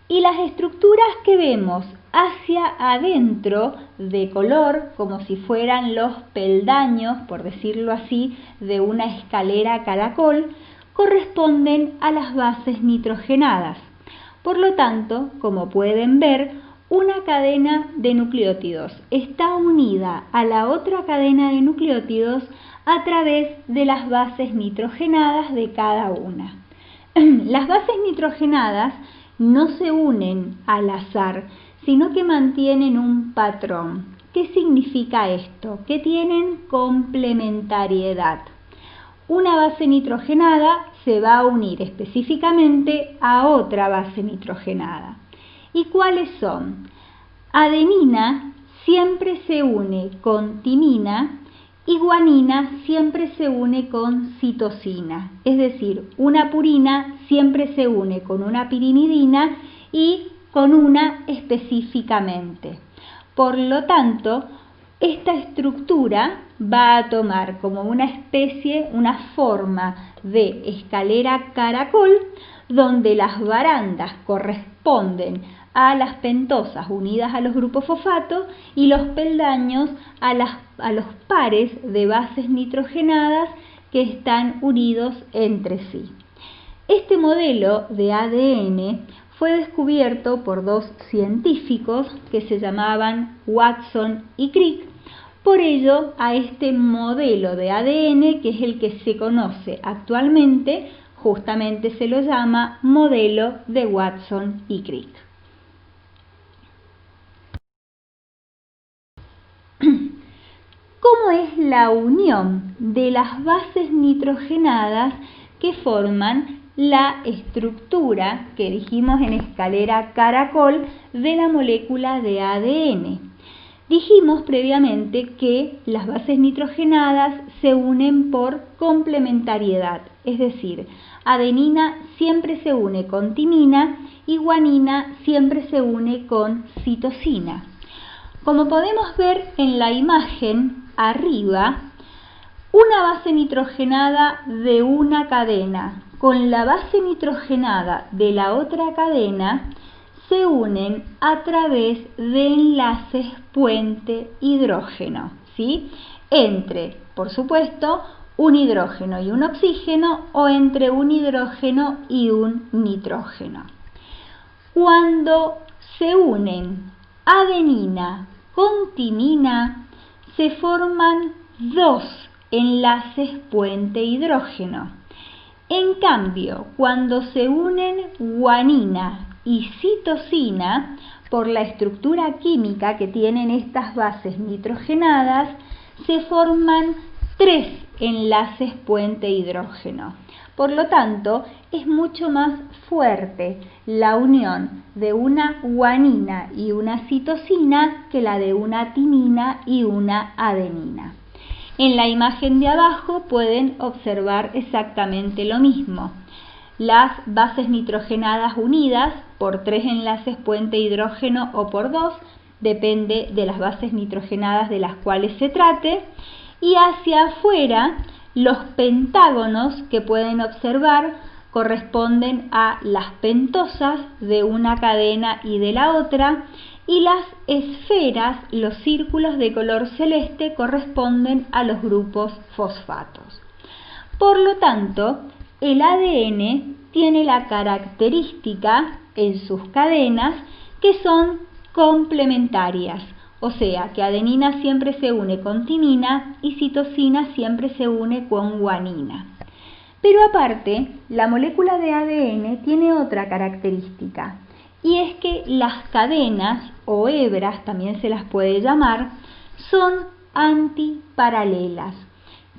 Y las estructuras que vemos hacia adentro de color, como si fueran los peldaños, por decirlo así, de una escalera caracol, corresponden a las bases nitrogenadas. Por lo tanto, como pueden ver, una cadena de nucleótidos está unida a la otra cadena de nucleótidos a través de las bases nitrogenadas de cada una. Las bases nitrogenadas no se unen al azar, sino que mantienen un patrón. ¿Qué significa esto? Que tienen complementariedad. Una base nitrogenada se va a unir específicamente a otra base nitrogenada. ¿Y cuáles son? Adenina siempre se une con timina y guanina siempre se une con citosina. Es decir, una purina siempre se une con una pirimidina y con una específicamente. Por lo tanto, esta estructura va a tomar como una especie, una forma de escalera caracol, donde las barandas corresponden a las pentosas unidas a los grupos fosfato y los peldaños a los pares de bases nitrogenadas que están unidos entre sí. Este modelo de ADN fue descubierto por dos científicos que se llamaban Watson y Crick. Por ello, a este modelo de ADN, que es el que se conoce actualmente, justamente se lo llama modelo de Watson y Crick. ¿Cómo es la unión de las bases nitrogenadas que forman la estructura que dijimos en escalera caracol de la molécula de ADN? Dijimos previamente que las bases nitrogenadas se unen por complementariedad, es decir, adenina siempre se une con timina y guanina siempre se une con citosina. Como podemos ver en la imagen arriba, una base nitrogenada de una cadena con la base nitrogenada de la otra cadena se unen a través de enlaces puente hidrógeno, ¿sí? Entre, por supuesto, un hidrógeno y un oxígeno o entre un hidrógeno y un nitrógeno. Cuando se unen adenina con timina, se forman dos enlaces puente hidrógeno. En cambio, cuando se unen guanina y citosina, por la estructura química que tienen estas bases nitrogenadas, se forman tres enlaces puente hidrógeno. Por lo tanto, es mucho más fuerte la unión de una guanina y una citosina que la de una timina y una adenina. En la imagen de abajo pueden observar exactamente lo mismo. Las bases nitrogenadas unidas por tres enlaces puente hidrógeno o por dos, depende de las bases nitrogenadas de las cuales se trate, y hacia afuera los pentágonos que pueden observar corresponden a las pentosas de una cadena y de la otra, y las esferas, los círculos de color celeste, corresponden a los grupos fosfatos. Por lo tanto, el ADN tiene la característica en sus cadenas que son complementarias, o sea que adenina siempre se une con timina y citosina siempre se une con guanina. Pero aparte, la molécula de ADN tiene otra característica, y es que las cadenas o hebras, también se las puede llamar, son antiparalelas.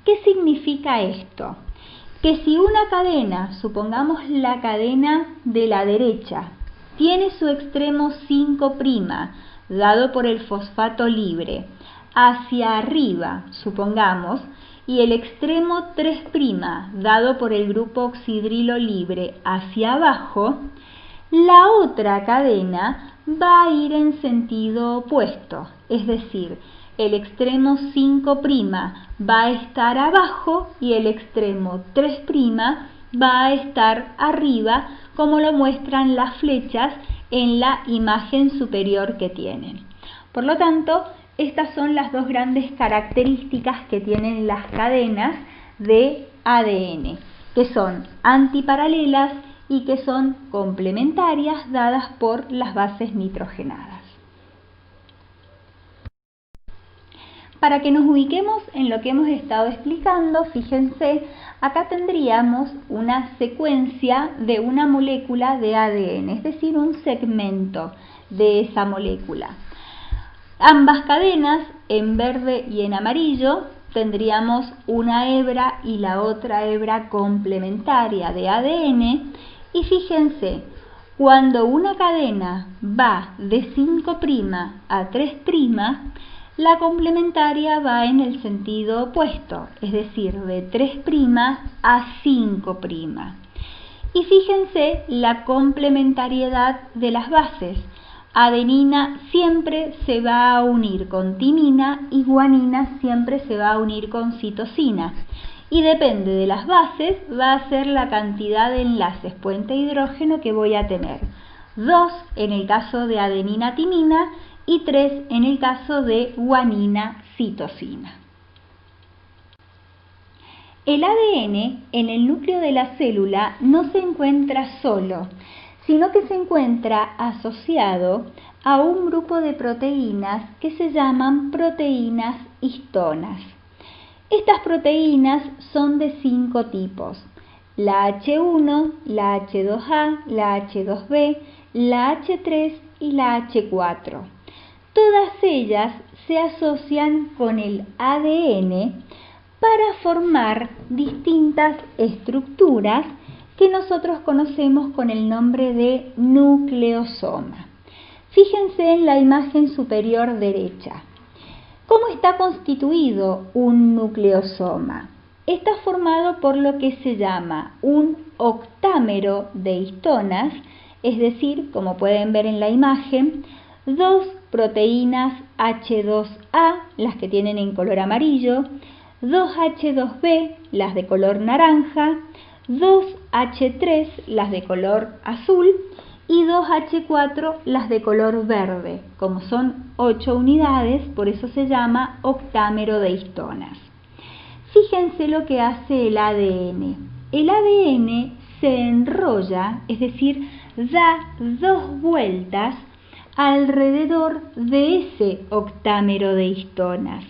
¿Qué significa esto? Que si una cadena, supongamos la cadena de la derecha, tiene su extremo 5', dado por el fosfato libre, hacia arriba, supongamos, y el extremo 3', dado por el grupo oxidrilo libre, hacia abajo, la otra cadena va a ir en sentido opuesto, es decir, el extremo 5' va a estar abajo y el extremo 3' va a estar arriba, como lo muestran las flechas en la imagen superior que tienen. Por lo tanto, estas son las dos grandes características que tienen las cadenas de ADN, que son antiparalelas y que son complementarias dadas por las bases nitrogenadas. Para que nos ubiquemos en lo que hemos estado explicando, fíjense, acá tendríamos una secuencia de una molécula de ADN, es decir, un segmento de esa molécula. Ambas cadenas, en verde y en amarillo, tendríamos una hebra y la otra hebra complementaria de ADN, y fíjense, cuando una cadena va de 5' a 3', La complementaria va en el sentido opuesto, es decir, de 3' a 5'. Y fíjense la complementariedad de las bases. Adenina siempre se va a unir con timina y guanina siempre se va a unir con citosina. Y depende de las bases, va a ser la cantidad de enlaces puente hidrógeno que voy a tener. 2 en el caso de adenina-timina y 3 en el caso de guanina-citosina. El ADN en el núcleo de la célula no se encuentra solo, sino que se encuentra asociado a un grupo de proteínas que se llaman proteínas histonas. Estas proteínas son de 5 tipos: la H1, la H2A, la H2B, la H3 y la H4. Todas ellas se asocian con el ADN para formar distintas estructuras que nosotros conocemos con el nombre de nucleosoma. Fíjense en la imagen superior derecha. ¿Cómo está constituido un nucleosoma? Está formado por lo que se llama un octámero de histonas, es decir, como pueden ver en la imagen, 2 proteínas H2A, las que tienen en color amarillo, 2 H2B, las de color naranja, 2 H3, las de color azul, y 2 H4, las de color verde. Como son 8 unidades, por eso se llama octámero de histonas. Fíjense lo que hace el ADN. El ADN se enrolla, es decir, da 2 vueltas alrededor de ese octámero de histonas.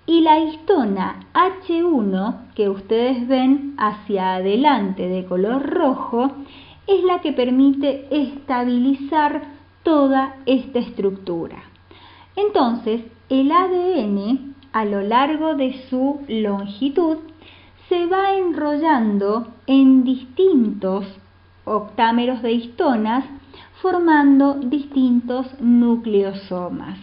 Y la histona H1, que ustedes ven hacia adelante de color rojo, es la que permite estabilizar toda esta estructura. Entonces, el ADN, a lo largo de su longitud, se va enrollando en distintos octámeros de histonas, formando distintos nucleosomas.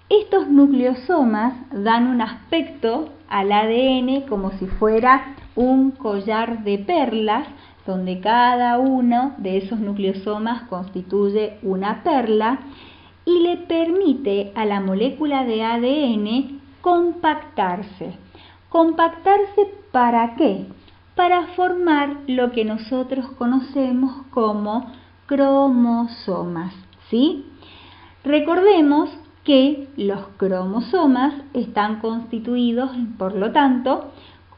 Estos nucleosomas dan un aspecto al ADN como si fuera un collar de perlas, donde cada uno de esos nucleosomas constituye una perla y le permite a la molécula de ADN compactarse. ¿Compactarse para qué? Para formar lo que nosotros conocemos como cromosomas, ¿sí? Recordemos que los cromosomas están constituidos, por lo tanto,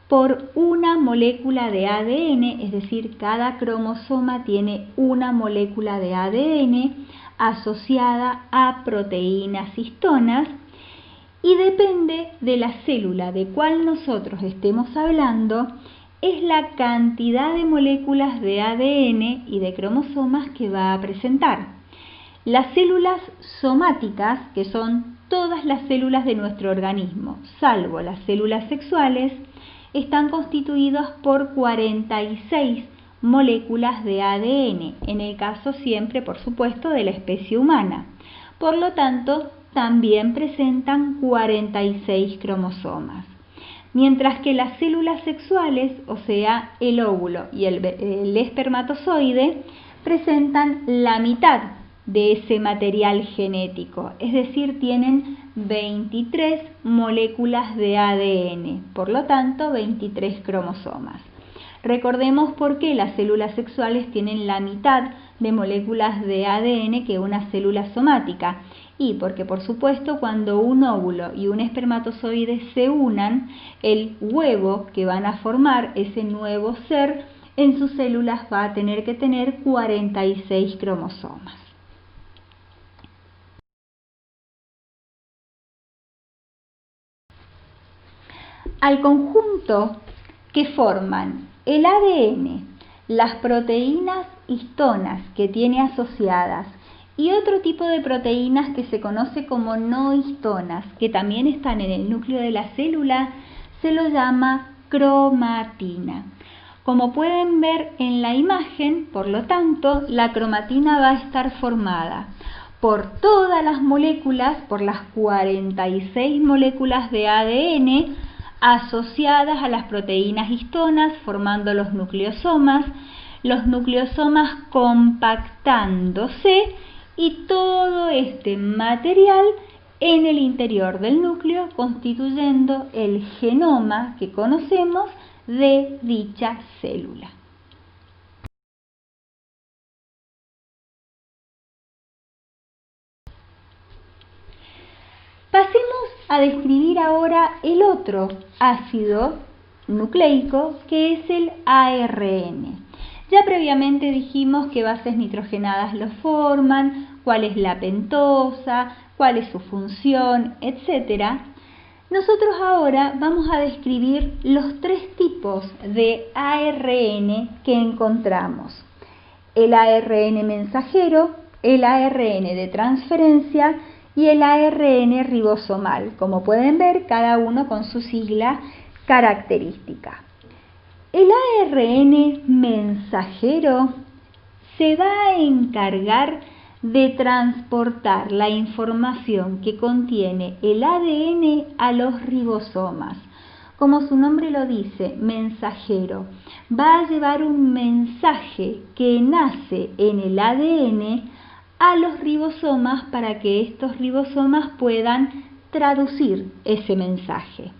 por una molécula de ADN, es decir, cada cromosoma tiene una molécula de ADN asociada a proteínas histonas y depende de la célula de cual nosotros estemos hablando, es la cantidad de moléculas de ADN y de cromosomas que va a presentar. Las células somáticas, que son todas las células de nuestro organismo, salvo las células sexuales, están constituidas por 46 moléculas de ADN, en el caso siempre, por supuesto, de la especie humana. Por lo tanto, también presentan 46 cromosomas. Mientras que las células sexuales, o sea, el óvulo y el espermatozoide, presentan la mitad de ese material genético, es decir, tienen 23 moléculas de ADN, por lo tanto 23 cromosomas. Recordemos por qué las células sexuales tienen la mitad de moléculas de ADN que una célula somática, y porque por supuesto cuando un óvulo y un espermatozoide se unan, el huevo que van a formar, ese nuevo ser, en sus células va a tener que tener 46 cromosomas. Al conjunto que forman el ADN, las proteínas histonas que tiene asociadas y otro tipo de proteínas que se conoce como no histonas, que también están en el núcleo de la célula, se lo llama cromatina. Como pueden ver en la imagen, por lo tanto, la cromatina va a estar formada por todas las moléculas, por las 46 moléculas de ADN asociadas a las proteínas histonas, formando los nucleosomas compactándose y todo este material en el interior del núcleo constituyendo el genoma que conocemos de dicha célula. Pasemos a describir ahora el otro ácido nucleico que es el ARN. Ya previamente dijimos qué bases nitrogenadas lo forman, cuál es la pentosa, cuál es su función, etc. Nosotros ahora vamos a describir los tres tipos de ARN que encontramos. El ARN mensajero, el ARN de transferencia y el ARN ribosomal. Como pueden ver, cada uno con su sigla característica. El ARN mensajero se va a encargar de transportar la información que contiene el ADN a los ribosomas. Como su nombre lo dice, mensajero, va a llevar un mensaje que nace en el ADN a los ribosomas para que estos ribosomas puedan traducir ese mensaje.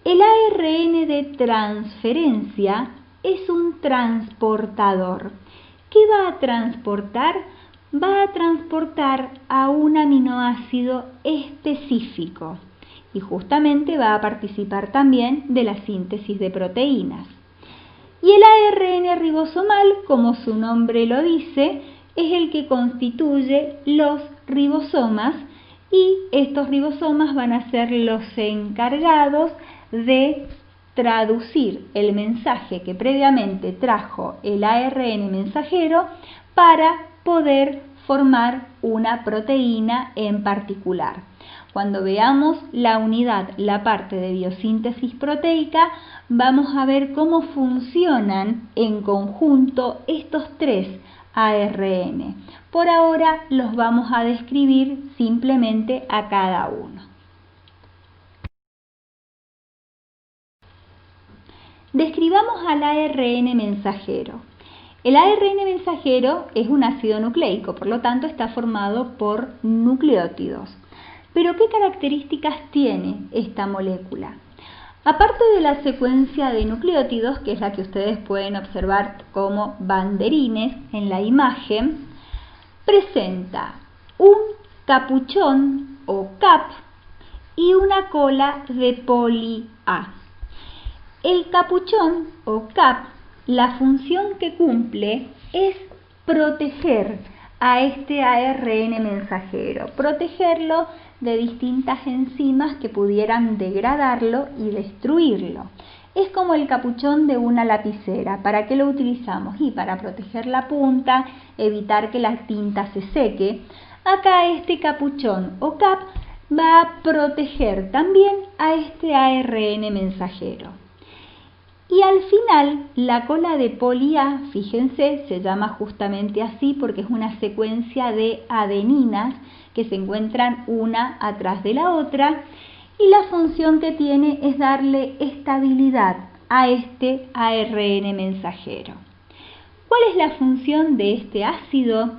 El ARN de transferencia es un transportador. ¿Qué va a transportar? Va a transportar a un aminoácido específico y justamente va a participar también de la síntesis de proteínas. Y el ARN ribosomal, como su nombre lo dice, es el que constituye los ribosomas y estos ribosomas van a ser los encargados de traducir el mensaje que previamente trajo el ARN mensajero para poder formar una proteína en particular. Cuando veamos la unidad, la parte de biosíntesis proteica, vamos a ver cómo funcionan en conjunto estos tres ARN. Por ahora los vamos a describir simplemente a cada uno. Describamos al ARN mensajero. El ARN mensajero es un ácido nucleico, por lo tanto está formado por nucleótidos. Pero ¿qué características tiene esta molécula? Aparte de la secuencia de nucleótidos, que es la que ustedes pueden observar como banderines en la imagen, presenta un capuchón o cap y una cola de poli A. El capuchón o cap, la función que cumple es proteger a este ARN mensajero, protegerlo de distintas enzimas que pudieran degradarlo y destruirlo. Es como el capuchón de una lapicera. ¿Para qué lo utilizamos? Y para proteger la punta, evitar que la tinta se seque. Acá este capuchón o cap va a proteger también a este ARN mensajero. Y al final, la cola de poli A, fíjense, se llama justamente así porque es una secuencia de adeninas que se encuentran una atrás de la otra y la función que tiene es darle estabilidad a este ARN mensajero. ¿Cuál es la función de este ácido?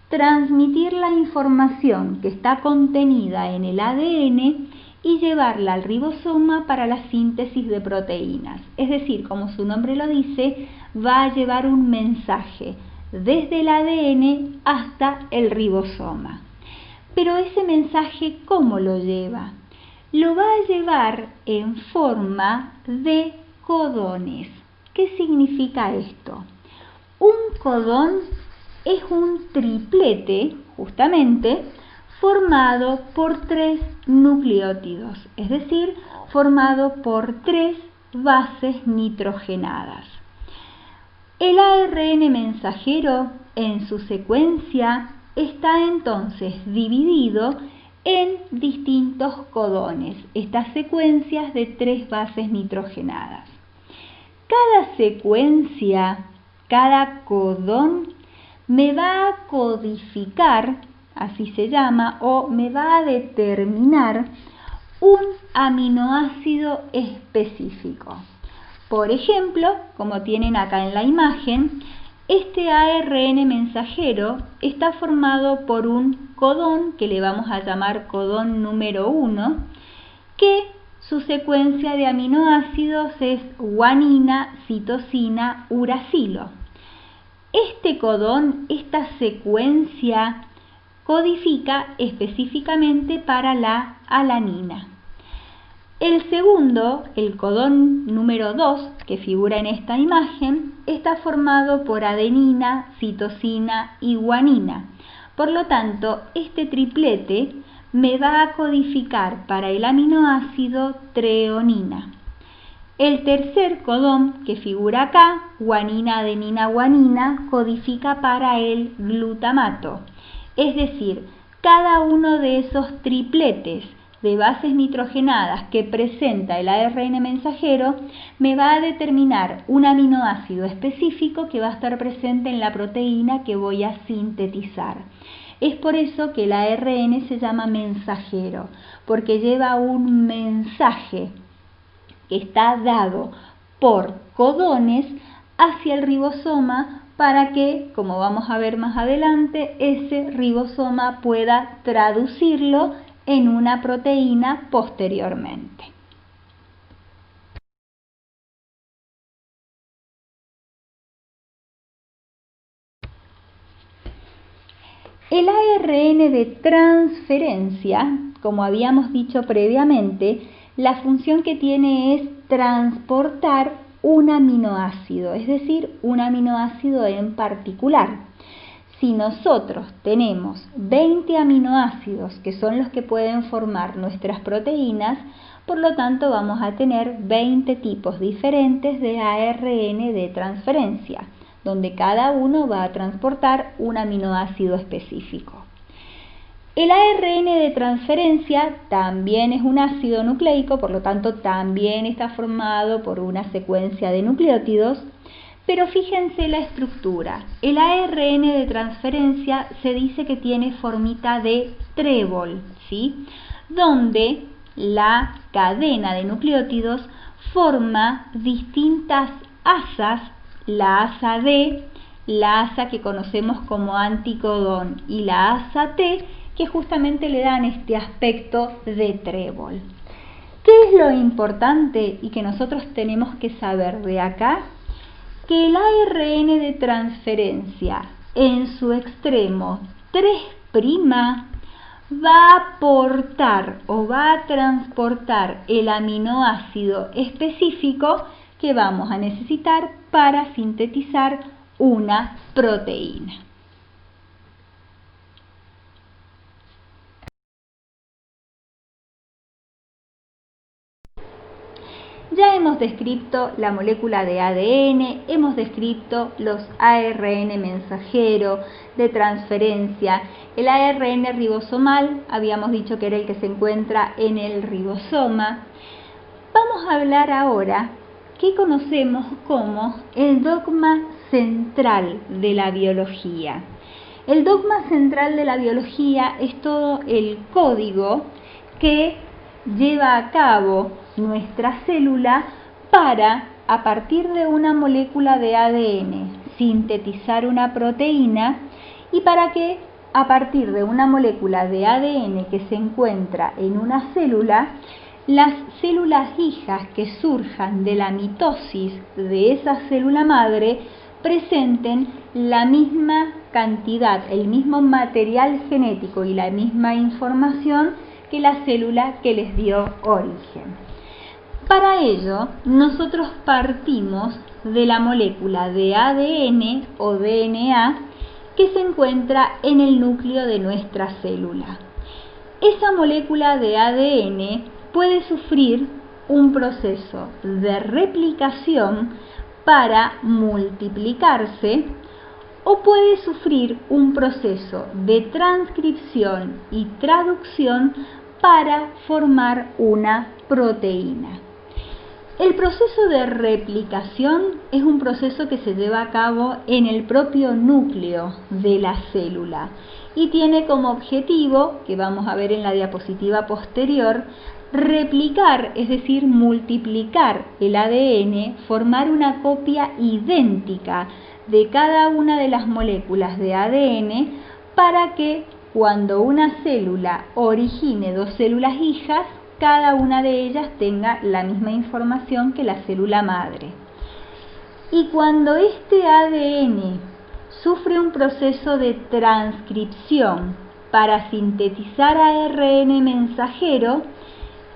Transmitir la información que está contenida en el ADN y llevarla al ribosoma para la síntesis de proteínas. Es decir, como su nombre lo dice, va a llevar un mensaje desde el ADN hasta el ribosoma. Pero ese mensaje, ¿cómo lo lleva? Lo va a llevar en forma de codones. ¿Qué significa esto? Un codón es un triplete, justamente, formado por 3 nucleótidos, es decir, formado por 3 bases nitrogenadas. El ARN mensajero en su secuencia está entonces dividido en distintos codones, estas secuencias de 3 bases nitrogenadas. Cada secuencia, cada codón me va a codificar así se llama, o me va a determinar un aminoácido específico. Por ejemplo, como tienen acá en la imagen, este ARN mensajero está formado por un codón que le vamos a llamar codón número 1, que su secuencia de aminoácidos es guanina, citosina, uracilo. Este codón, esta secuencia, codifica específicamente para la alanina. El segundo, el codón número 2, que figura en esta imagen, está formado por adenina, citosina y guanina. Por lo tanto, este triplete me va a codificar para el aminoácido treonina. El tercer codón, que figura acá, guanina, adenina, guanina, codifica para el glutamato. Es decir, cada uno de esos tripletes de bases nitrogenadas que presenta el ARN mensajero me va a determinar un aminoácido específico que va a estar presente en la proteína que voy a sintetizar. Es por eso que el ARN se llama mensajero, porque lleva un mensaje que está dado por codones hacia el ribosoma para que, como vamos a ver más adelante, ese ribosoma pueda traducirlo en una proteína posteriormente. El ARN de transferencia, como habíamos dicho previamente, la función que tiene es transportar un aminoácido, es decir, un aminoácido en particular. Si nosotros tenemos 20 aminoácidos, que son los que pueden formar nuestras proteínas, por lo tanto vamos a tener 20 tipos diferentes de ARN de transferencia, donde cada uno va a transportar un aminoácido específico. El ARN de transferencia también es un ácido nucleico, por lo tanto también está formado por una secuencia de nucleótidos, pero fíjense la estructura. El ARN de transferencia se dice que tiene formita de trébol, ¿sí? Donde la cadena de nucleótidos forma distintas asas, la asa D, la asa que conocemos como anticodón y la asa T, que justamente le dan este aspecto de trébol. ¿Qué es lo importante y que nosotros tenemos que saber de acá? Que el ARN de transferencia en su extremo 3' va a aportar o va a transportar el aminoácido específico que vamos a necesitar para sintetizar una proteína. Ya hemos descrito la molécula de ADN, hemos descrito los ARN mensajero de transferencia. El ARN ribosomal, habíamos dicho que era el que se encuentra en el ribosoma. Vamos a hablar ahora que conocemos como el dogma central de la biología. El dogma central de la biología es todo el código que lleva a cabo nuestra célula para, a partir de una molécula de ADN, sintetizar una proteína y para que, a partir de una molécula de ADN que se encuentra en una célula, las células hijas que surjan de la mitosis de esa célula madre presenten la misma cantidad, el mismo material genético y la misma información que la célula que les dio origen. Para ello, nosotros partimos de la molécula de ADN o DNA que se encuentra en el núcleo de nuestra célula. Esa molécula de ADN puede sufrir un proceso de replicación para multiplicarse o puede sufrir un proceso de transcripción y traducción para formar una proteína. El proceso de replicación es un proceso que se lleva a cabo en el propio núcleo de la célula y tiene como objetivo, que vamos a ver en la diapositiva posterior, replicar, es decir, multiplicar el ADN, formar una copia idéntica de cada una de las moléculas de ADN para que cuando una célula origine dos células hijas, cada una de ellas tenga la misma información que la célula madre. Y cuando este ADN sufre un proceso de transcripción para sintetizar ARN mensajero,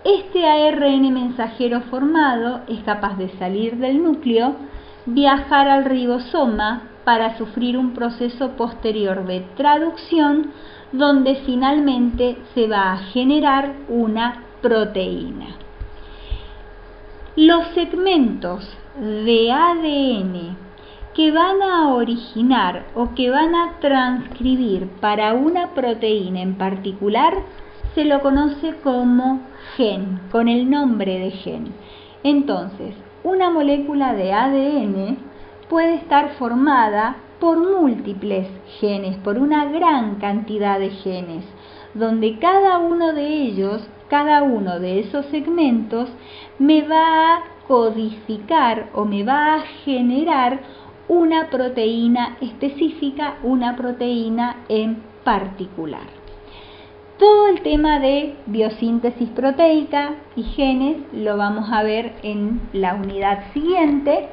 este ARN mensajero formado es capaz de salir del núcleo, viajar al ribosoma para sufrir un proceso posterior de traducción donde finalmente se va a generar una proteína. Los segmentos de ADN que van a originar o que van a transcribir para una proteína en particular se lo conoce como gen, con el nombre de gen. Entonces, una molécula de ADN puede estar formada por múltiples genes, por una gran cantidad de genes, donde cada uno de ellos, cada uno de esos segmentos, me va a codificar o me va a generar una proteína específica, una proteína en particular. Todo el tema de biosíntesis proteica y genes lo vamos a ver en la unidad siguiente.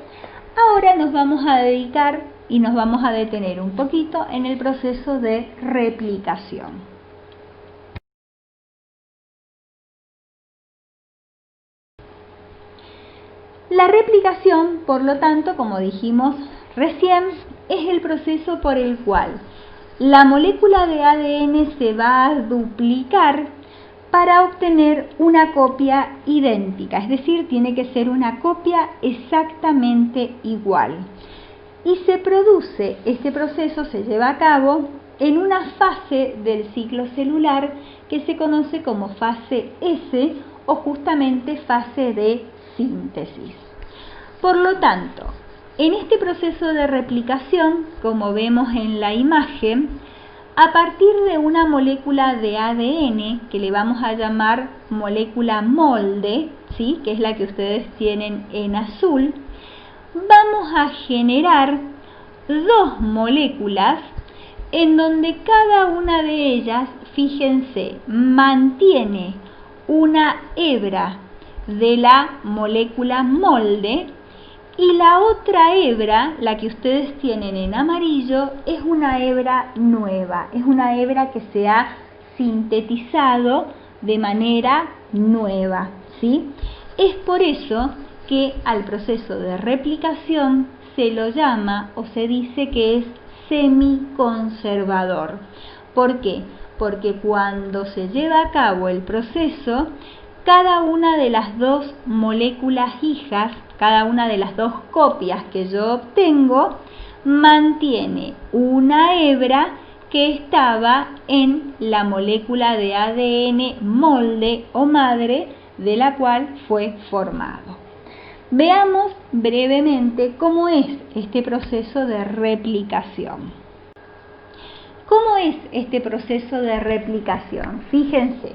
Ahora nos vamos a dedicar y nos vamos a detener un poquito en el proceso de replicación. La replicación, por lo tanto, como dijimos recién, es el proceso por el cual la molécula de ADN se va a duplicar para obtener una copia idéntica, es decir, tiene que ser una copia exactamente igual. Y se produce, este proceso se lleva a cabo en una fase del ciclo celular que se conoce como fase S o justamente fase de síntesis. Por lo tanto, en este proceso de replicación, como vemos en la imagen, a partir de una molécula de ADN que le vamos a llamar molécula molde, ¿sí?, que es la que ustedes tienen en azul, vamos a generar dos moléculas en donde cada una de ellas, fíjense, mantiene una hebra de la molécula molde y la otra hebra, la que ustedes tienen en amarillo, es una hebra nueva, es una hebra que se ha sintetizado de manera nueva, ¿sí? Es por eso que al proceso de replicación se lo llama o se dice que es semiconservador. ¿Por qué? Porque cuando se lleva a cabo el proceso, cada una de las dos moléculas hijas, cada una de las dos copias que yo obtengo, mantiene una hebra que estaba en la molécula de ADN molde o madre de la cual fue formado. Veamos brevemente cómo es este proceso de replicación. ¿Cómo es este proceso de replicación? Fíjense,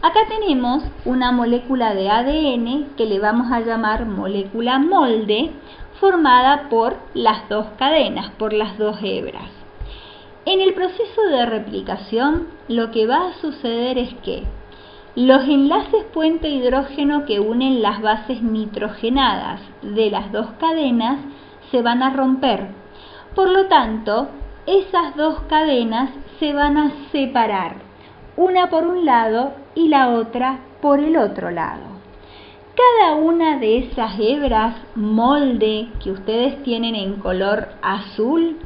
acá tenemos una molécula de ADN que le vamos a llamar molécula molde, formada por las dos cadenas, por las dos hebras. En el proceso de replicación, lo que va a suceder es que los enlaces puente hidrógeno que unen las bases nitrogenadas de las dos cadenas se van a romper. Por lo tanto, esas dos cadenas se van a separar, una por un lado y la otra por el otro lado. Cada una de esas hebras molde que ustedes tienen en color azul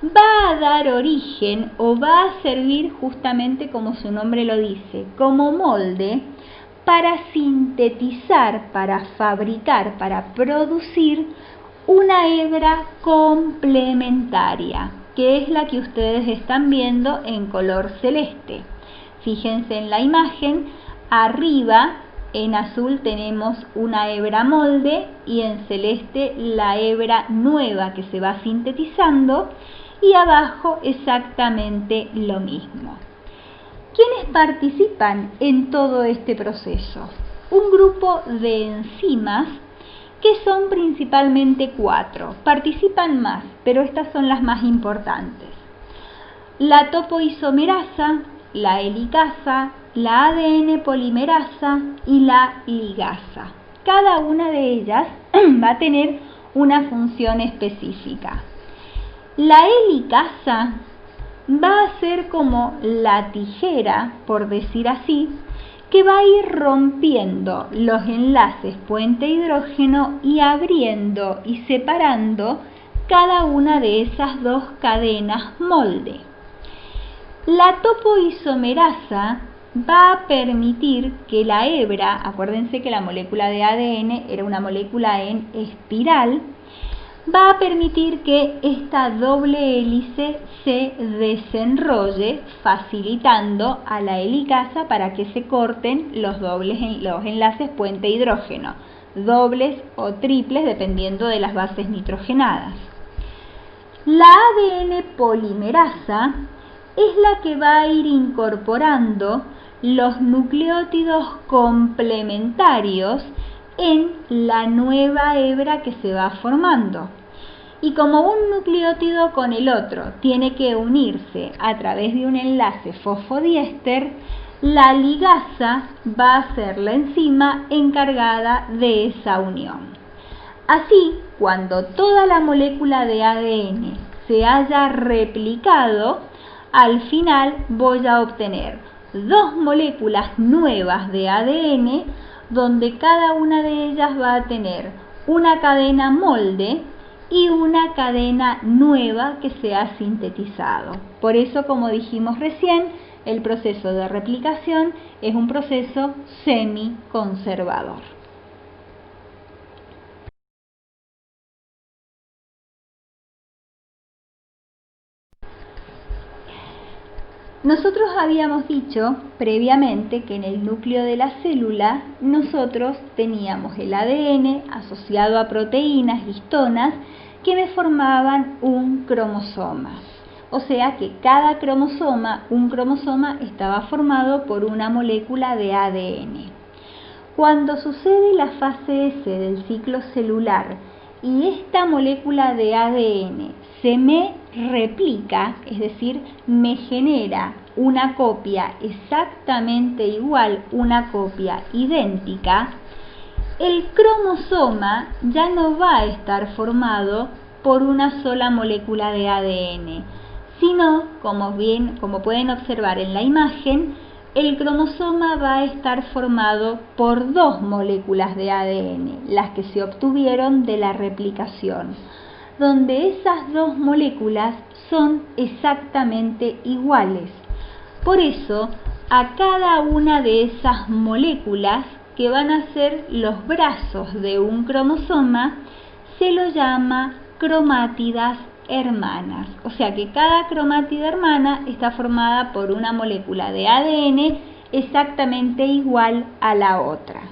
va a dar origen o va a servir justamente como su nombre lo dice, como molde para sintetizar, para fabricar, para producir una hebra complementaria, que es la que ustedes están viendo en color celeste. Fíjense en la imagen, arriba en azul tenemos una hebra molde y en celeste la hebra nueva que se va sintetizando. y abajo exactamente lo mismo. ¿Quiénes participan en todo este proceso? Un grupo de enzimas que son principalmente 4. Participan más, pero estas son las más importantes. La topoisomerasa, la helicasa, la ADN polimerasa y la ligasa. Cada una de ellas va a tener una función específica. La helicasa va a ser como la tijera, por decir así, que va a ir rompiendo los enlaces puente hidrógeno y abriendo y separando cada una de esas dos cadenas molde. La topoisomerasa va a permitir que la hebra, acuérdense que la molécula de ADN era una molécula en espiral, va a permitir que esta doble hélice se desenrolle, facilitando a la helicasa para que se corten los enlaces puente hidrógeno, dobles o triples dependiendo de las bases nitrogenadas. La ADN polimerasa es la que va a ir incorporando los nucleótidos complementarios en la nueva hebra que se va formando. Y como un nucleótido con el otro tiene que unirse a través de un enlace fosfodiéster, la ligasa va a ser la enzima encargada de esa unión. Así, cuando toda la molécula de ADN se haya replicado, al final voy a obtener dos moléculas nuevas de ADN donde cada una de ellas va a tener una cadena molde y una cadena nueva que se ha sintetizado. Por eso, como dijimos recién, el proceso de replicación es un proceso semiconservador. Nosotros habíamos dicho previamente que en el núcleo de la célula nosotros teníamos el ADN asociado a proteínas, histonas, que me formaban un cromosoma. O sea que cada cromosoma, un cromosoma, estaba formado por una molécula de ADN. Cuando sucede la fase S del ciclo celular y esta molécula de ADN se me replica, es decir, me genera una copia exactamente igual, una copia idéntica, el cromosoma ya no va a estar formado por una sola molécula de ADN, sino, como pueden observar en la imagen, el cromosoma va a estar formado por dos moléculas de ADN, las que se obtuvieron de la replicación, donde esas dos moléculas son exactamente iguales. Por eso, a cada una de esas moléculas, que van a ser los brazos de un cromosoma, se lo llama cromátidas hermanas. O sea que cada cromátida hermana está formada por una molécula de ADN exactamente igual a la otra.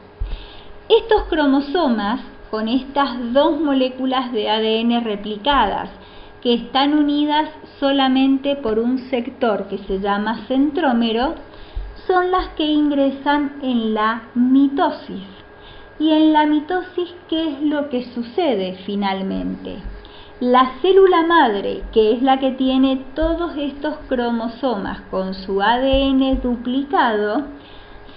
Estos cromosomas, con estas dos moléculas de ADN replicadas, que están unidas solamente por un sector que se llama centrómero, son las que ingresan en la mitosis. Y en la mitosis, ¿qué es lo que sucede finalmente? La célula madre, que es la que tiene todos estos cromosomas con su ADN duplicado,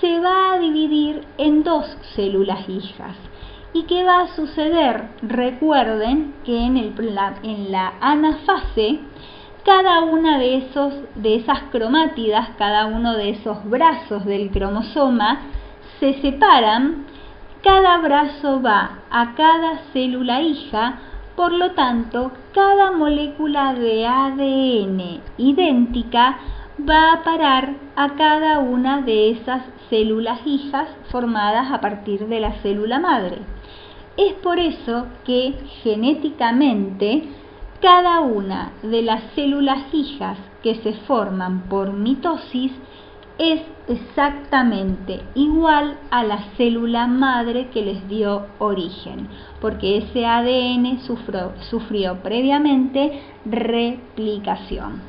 se va a dividir en dos células hijas. ¿Y qué va a suceder? Recuerden que en la anafase, cada una de esas cromátidas, cada uno de esos brazos del cromosoma, se separan, cada brazo va a cada célula hija. Por lo tanto, cada molécula de ADN idéntica va a parar a cada una de esas células hijas formadas a partir de la célula madre. Es por eso que genéticamente cada una de las células hijas que se forman por mitosis es exactamente igual a la célula madre que les dio origen, porque ese ADN sufrió previamente replicación.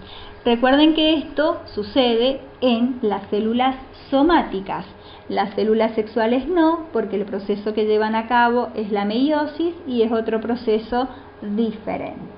Recuerden que esto sucede en las células somáticas. Las células sexuales no, porque el proceso que llevan a cabo es la meiosis y es otro proceso diferente.